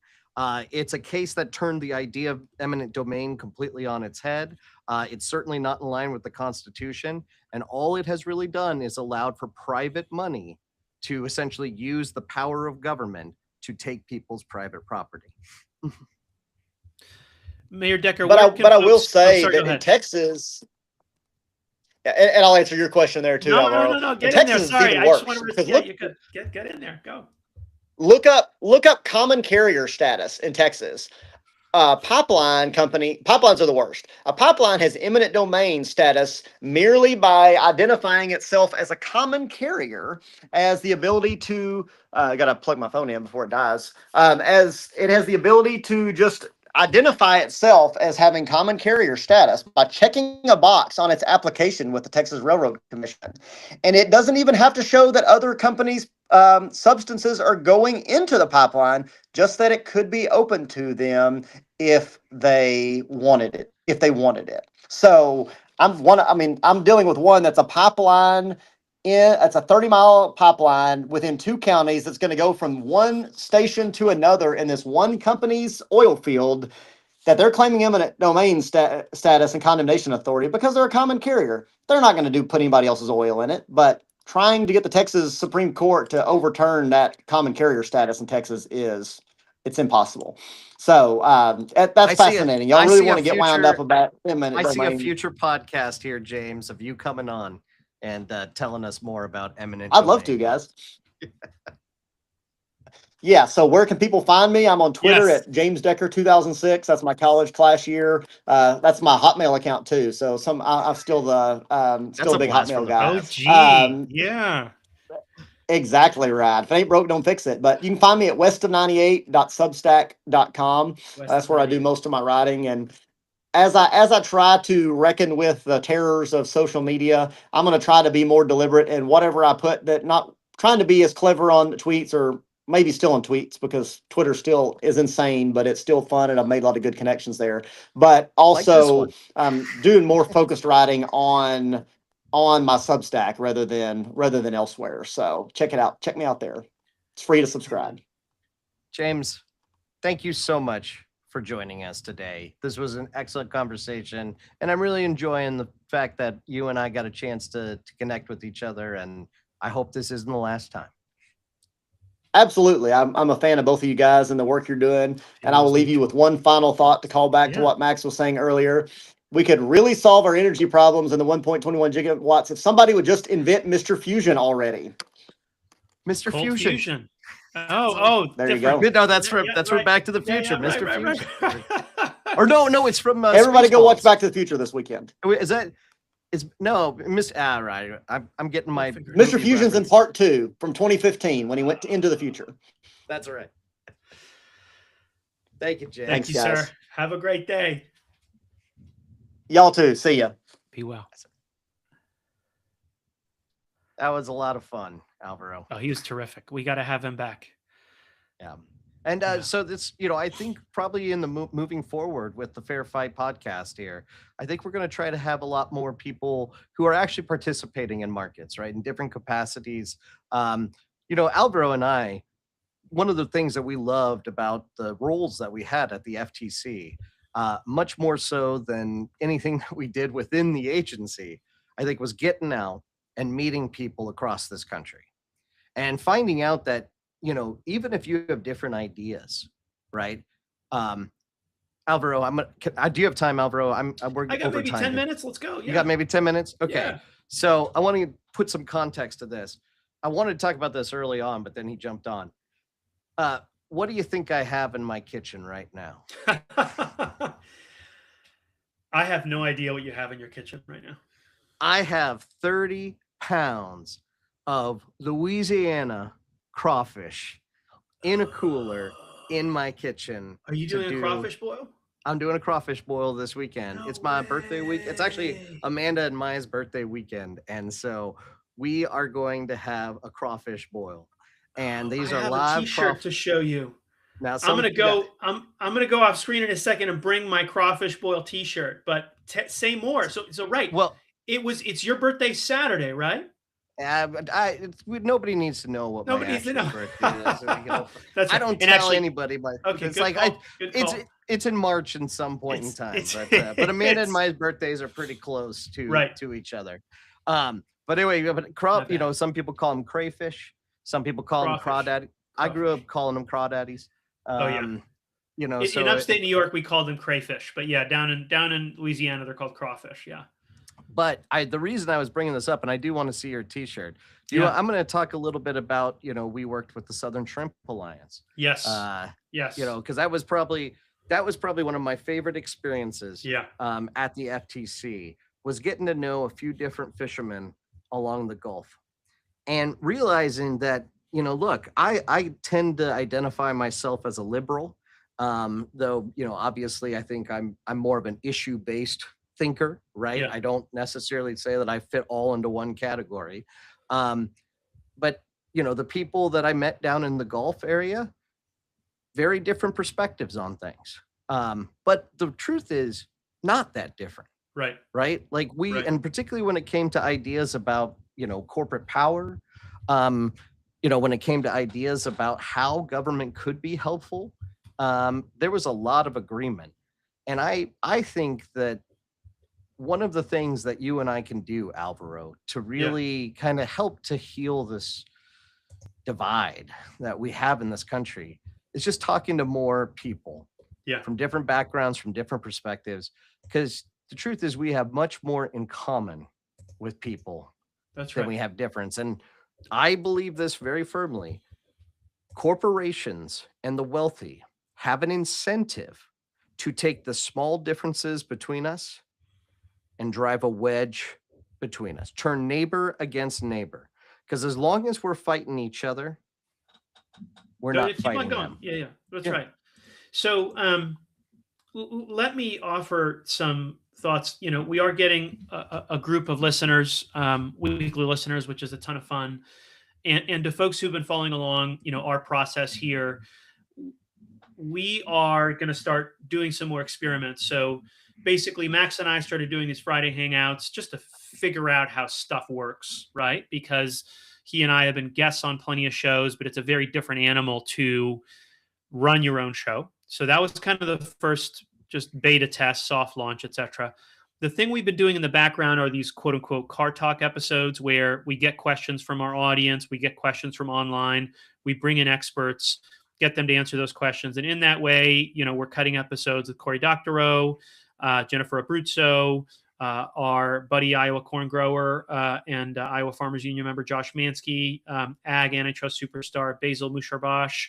It's a case that turned the idea of eminent domain completely on its head. It's certainly not in line with the Constitution. And all it has really done is allowed for private money to essentially use the power of government to take people's private property. Mayor Decker, But I will say sorry, that in Texas, and I'll answer your question there too, Alvaro. No. In Get in there. Texas, it's Sorry, even I just worse. want to. Because Yeah, you could get in there. Go. look up common carrier status in Texas. Pipelines are the worst. A pipeline has eminent domain status merely by identifying itself as a common carrier, as the ability to, I gotta plug my phone in before it dies, as it has the ability to just identify itself as having common carrier status by checking a box on its application with the Texas Railroad Commission. And it doesn't even have to show that other companies' substances are going into the pipeline, just that it could be open to them if they wanted it. So I'm dealing with one that's a pipeline. It's a 30-mile pipeline within two counties that's going to go from one station to another in this one company's oil field that they're claiming eminent domain status and condemnation authority because they're a common carrier. They're not going to put anybody else's oil in it, but trying to get the Texas Supreme Court to overturn that common carrier status in Texas it's impossible. So that's fascinating. Y'all really want to get wound up about eminent domain? I see a future podcast here, James, of you coming on and telling us more about eminent I'd domain. love to, guys. Yeah, so where can people find me? I'm on Twitter at James Decker 2006. That's my college class year. That's my Hotmail account too. So I'm still the still a big Hotmail guy. Oh, gee, yeah. Exactly right. If it ain't broke, don't fix it. But you can find me at west of98.substack.com. That's where I do most of my writing. And as I try to reckon with the terrors of social media, I'm going to try to be more deliberate in whatever I put, that not trying to be as clever on tweets, or maybe still on tweets, because Twitter still is insane, but it's still fun and I've made a lot of good connections there. But also doing more focused writing on on my Substack rather than elsewhere. So check it out. Check me out there. It's free to subscribe. James, thank you so much for joining us today. This was an excellent conversation, and I'm really enjoying the fact that you and I got a chance to connect with each other, and I hope this isn't the last time. Absolutely. I'm a fan of both of you guys and the work you're doing. And I will leave you with one final thought to call back to Yeah. what Max was saying earlier. We could really solve our energy problems in the 1.21 gigawatts if somebody would just invent Mr. Fusion already. Mr. Cold Fusion. fusion. Oh, There you different. go. No, that's Yeah, from yeah, right. Back to the Yeah, Future, yeah, Mr. right, Fusion. right. Or no, it's from Everybody go watch Spaceballs. Back to the Future this weekend. Wait, is that? Is no Miss? Right. I'm getting my figure it Mr. movie Fusion's in reference. part 2 from 2015 when he went into the future. That's all right. Thank you, James. Thank Thanks, you, guys. sir. Have a great day. Y'all too. See ya. Be well. That was a lot of fun, Alvaro. Oh, he was terrific. We got to have him back. Yeah. And Yeah. so this, I think probably in the moving forward with the Fair Fight podcast here, I think we're going to try to have a lot more people who are actually participating in markets, right, in different capacities. Alvaro and I, one of the things that we loved about the roles that we had at the FTC, much more so than anything that we did within the agency, I think was getting out and meeting people across this country and finding out that, even if you have different ideas, right? Alvaro, do you have time, Alvaro? We're I got over maybe time 10 here. minutes. Let's go. You got maybe 10 minutes? Okay. Yeah. So I want to put some context to this. I wanted to talk about this early on, but then he jumped on. What do you think I have in my kitchen right now? I have no idea what you have in your kitchen right now. I have 30 pounds of Louisiana crawfish in a cooler in my kitchen. Are you doing a crawfish boil? I'm doing a crawfish boil this weekend. No It's my birthday week. It's actually way. Amanda and Maya's birthday weekend. And so we are going to have a crawfish boil. And these I are have live a t-shirt to show you. Now I'm gonna go. I'm gonna go off screen in a second and bring my crawfish boil T-shirt. But say more. So right. Well, It's your birthday Saturday, right? nobody needs to know what Nobody my needs to actual know. birthday is. That's I right. don't And tell actually- anybody, but Okay, it's good like call. Good call. it's in March in some point in It's- time. it's- But Amanda and it's- my birthdays are pretty close to Right. to each other. But anyway, Not bad. some people call them crayfish, some people call them Crawfish. crawdaddy. I grew up calling them crawdaddies. Oh, yeah. So in upstate New York, we call them crayfish, but yeah, down in Louisiana, they're called crawfish. Yeah. But the reason I was bringing this up, and I do want to see your T-shirt. Yeah. I'm going to talk a little bit about, we worked with the Southern Shrimp Alliance. Yes. Yes. Because that was probably one of my favorite experiences. Yeah. At the FTC was getting to know a few different fishermen along the Gulf, and realizing that look, I tend to identify myself as a liberal, though obviously I think I'm more of an issue-based thinker, right? Yeah. I don't necessarily say that I fit all into one category. But the people that I met down in the Gulf area, very different perspectives on things. But the truth is not that different, Right. right? Like Right. and particularly when it came to ideas about, corporate power, when it came to ideas about how government could be helpful, there was a lot of agreement. And I think that one of the things that you and I can do, Alvaro, to really kind of help to heal this divide that we have in this country is just talking to more people from different backgrounds, from different perspectives, because the truth is we have much more in common with people That's than right. we have difference. And I believe this very firmly. Corporations and the wealthy have an incentive to take the small differences between us and drive a wedge between us, turn neighbor against neighbor. Because as long as we're fighting each other, we're No, not keep fighting on going. them. Yeah. That's Yeah. right. So let me offer some thoughts. We are getting a group of listeners, weekly listeners, which is a ton of fun. And to folks who've been following along, our process here, we are going to start doing some more experiments. So basically Max and I started doing these Friday hangouts just to figure out how stuff works, right? Because he and I have been guests on plenty of shows, but it's a very different animal to run your own show. So that was kind of the first just beta test, soft launch, etc. The thing we've been doing in the background are these quote unquote car talk episodes where we get questions from our audience, we get questions from online, we bring in experts, get them to answer those questions. And in that way, we're cutting episodes with Cory Doctorow, Jennifer Abruzzo, our buddy Iowa corn grower and Iowa Farmers Union member Josh Mansky, ag antitrust superstar Basil Musharbash,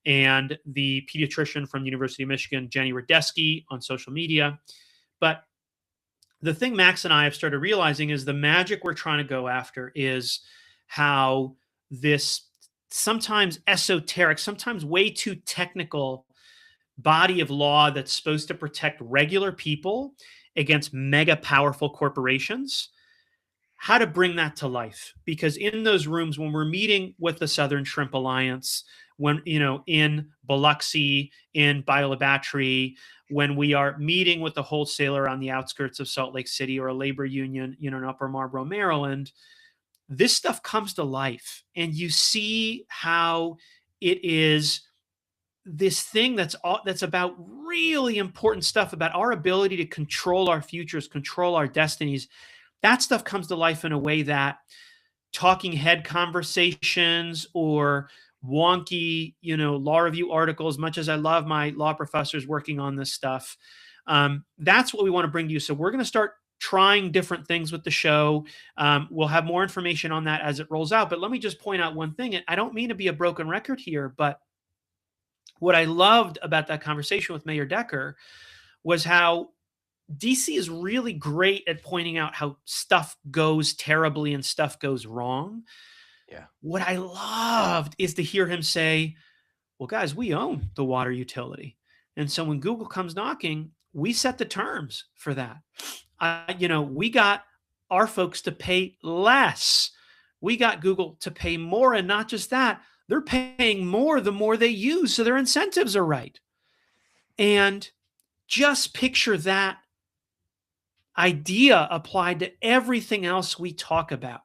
and the pediatrician from the University of Michigan, Jenny Radesky, on social media. But the thing Max and I have started realizing is the magic we're trying to go after is how this sometimes esoteric, sometimes way too technical body of law that's supposed to protect regular people against mega powerful corporations, how to bring that to life. Because in those rooms, when we're meeting with the Southern Shrimp Alliance, when, in Biloxi, in Biobattery, when we are meeting with the wholesaler on the outskirts of Salt Lake City or a labor union, in Upper Marlboro, Maryland, this stuff comes to life. And you see how it is this thing that's about really important stuff about our ability to control our futures, control our destinies. That stuff comes to life in a way that talking head conversations or wonky, law review articles, much as I love my law professors working on this stuff, that's what we want to bring to you. So we're going to start trying different things with the show. We'll have more information on that as it rolls out. But let me just point out one thing. I don't mean to be a broken record here, but what I loved about that conversation with Mayor Decker was how DC is really great at pointing out how stuff goes terribly and stuff goes wrong. Yeah. What I loved is to hear him say, well, guys, we own the water utility. And so when Google comes knocking, we set the terms for that. We got our folks to pay less. We got Google to pay more. And not just that, they're paying more the more they use. So their incentives are right. And just picture that idea applied to everything else we talk about,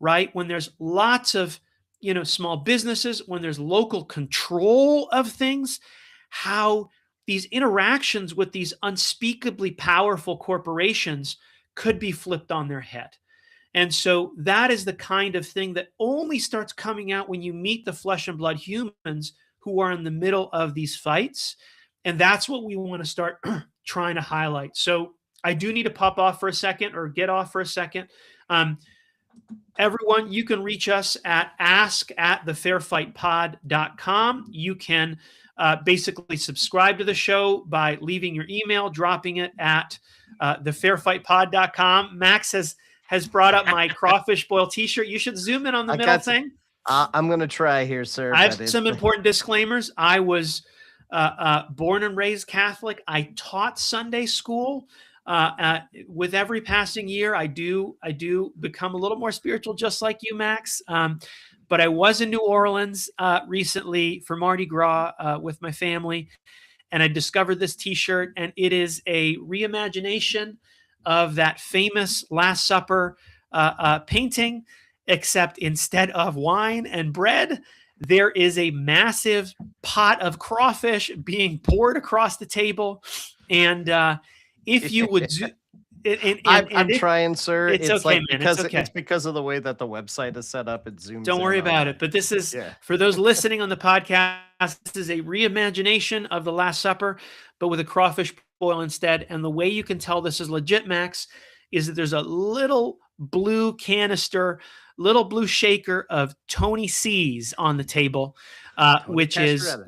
right? When there's lots of, small businesses, when there's local control of things, how these interactions with these unspeakably powerful corporations could be flipped on their head. And so that is the kind of thing that only starts coming out when you meet the flesh and blood humans who are in the middle of these fights. And that's what we want to start trying to highlight. So I do need to pop off for a second or get off for a second. Everyone, you can reach us at ask@thefairfightpod.com. You can basically subscribe to the show by leaving your email, dropping it at thefairfightpod.com. Max has brought up my crawfish boil t-shirt. You should zoom in on the middle thing. I'm going to try here, sir. I have some important disclaimers. I was born and raised Catholic. I taught Sunday school. With every passing year, I do become a little more spiritual, just like you, Max. But I was in New Orleans recently for Mardi Gras with my family, and I discovered this T-shirt, and it is a reimagination of that famous Last Supper painting, except instead of wine and bread, there is a massive pot of crawfish being poured across the table, and if you would, I'm trying, sir. It's okay, man. It's because of the way that the website is set up. It zooms. Don't worry about it. But this is for those listening on the podcast. This is a reimagination of the Last Supper, but with a crawfish boil instead. And the way you can tell this is legit, Max, is that there's a little blue canister, little blue shaker of Tony C's on the table. Which is how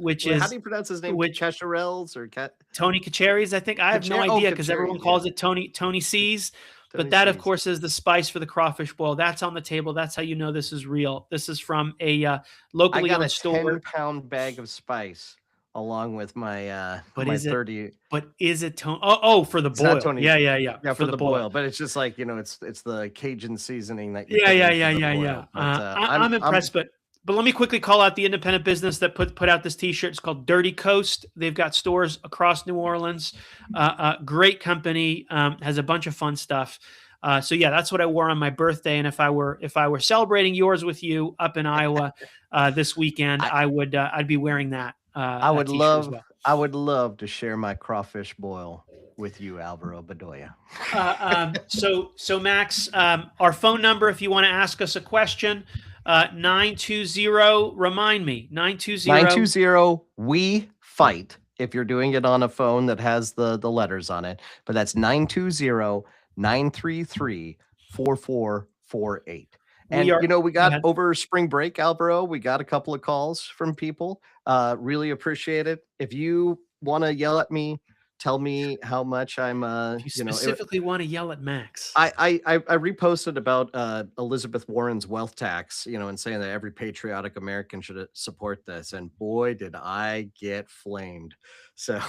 do you pronounce his name? Cacharels or Tony Caceres, I think. I have no idea because everyone calls it Tony C's. But that, of course, is the spice for the crawfish boil. That's on the table. That's how you know this is real. This is from a locally owned store. 10-pound bag of spice along with my my 30. But is it Tony? Oh, for the boil. Yeah, for the boil. But it's just like it's the Cajun seasoning that. Yeah. I'm impressed, but But let me quickly call out the independent business that put out this T-shirt. It's called Dirty Coast. They've got stores across New Orleans. Great company, has a bunch of fun stuff. So yeah, that's what I wore on my birthday. And if I were celebrating yours with you up in Iowa this weekend, I'd be wearing that. I would that t-shirt love as well. I would love to share my crawfish boil with you, Alvaro Bedoya. So Max, our phone number, if you want to ask us a question, 920, remind me, 920. 920 we fight if you're doing it on a phone that has the letters on it, but that's 920-933-4448. And we got ahead. over spring break, Alvaro, we got a couple of calls from people. Really appreciate it. If you want to yell at me, tell me how much I'm If you specifically want to yell at Max. I reposted about Elizabeth Warren's wealth tax, and saying that every patriotic American should support this. And boy, did I get flamed. So,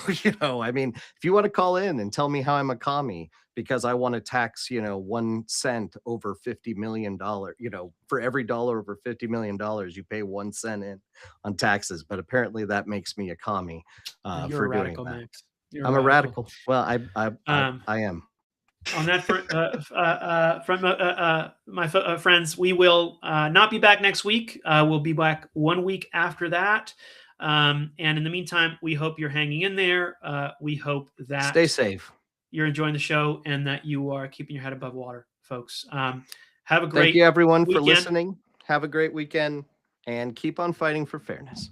I mean, if you want to call in and tell me how I'm a commie because I want to tax, 1 cent over $50 million, for every dollar over $50 million, you pay 1 cent in on taxes. But apparently that makes me a commie You're for a radical, doing that. Max. You're I'm a radical. Well, I am. On that, from my friends, we will not be back next week. We'll be back 1 week after that. And in the meantime, we hope you're hanging in there. We hope that stay safe. You're enjoying the show and that you are keeping your head above water, folks. Have a great Thank you, everyone, weekend. for listening. Have a great weekend and keep on fighting for fairness.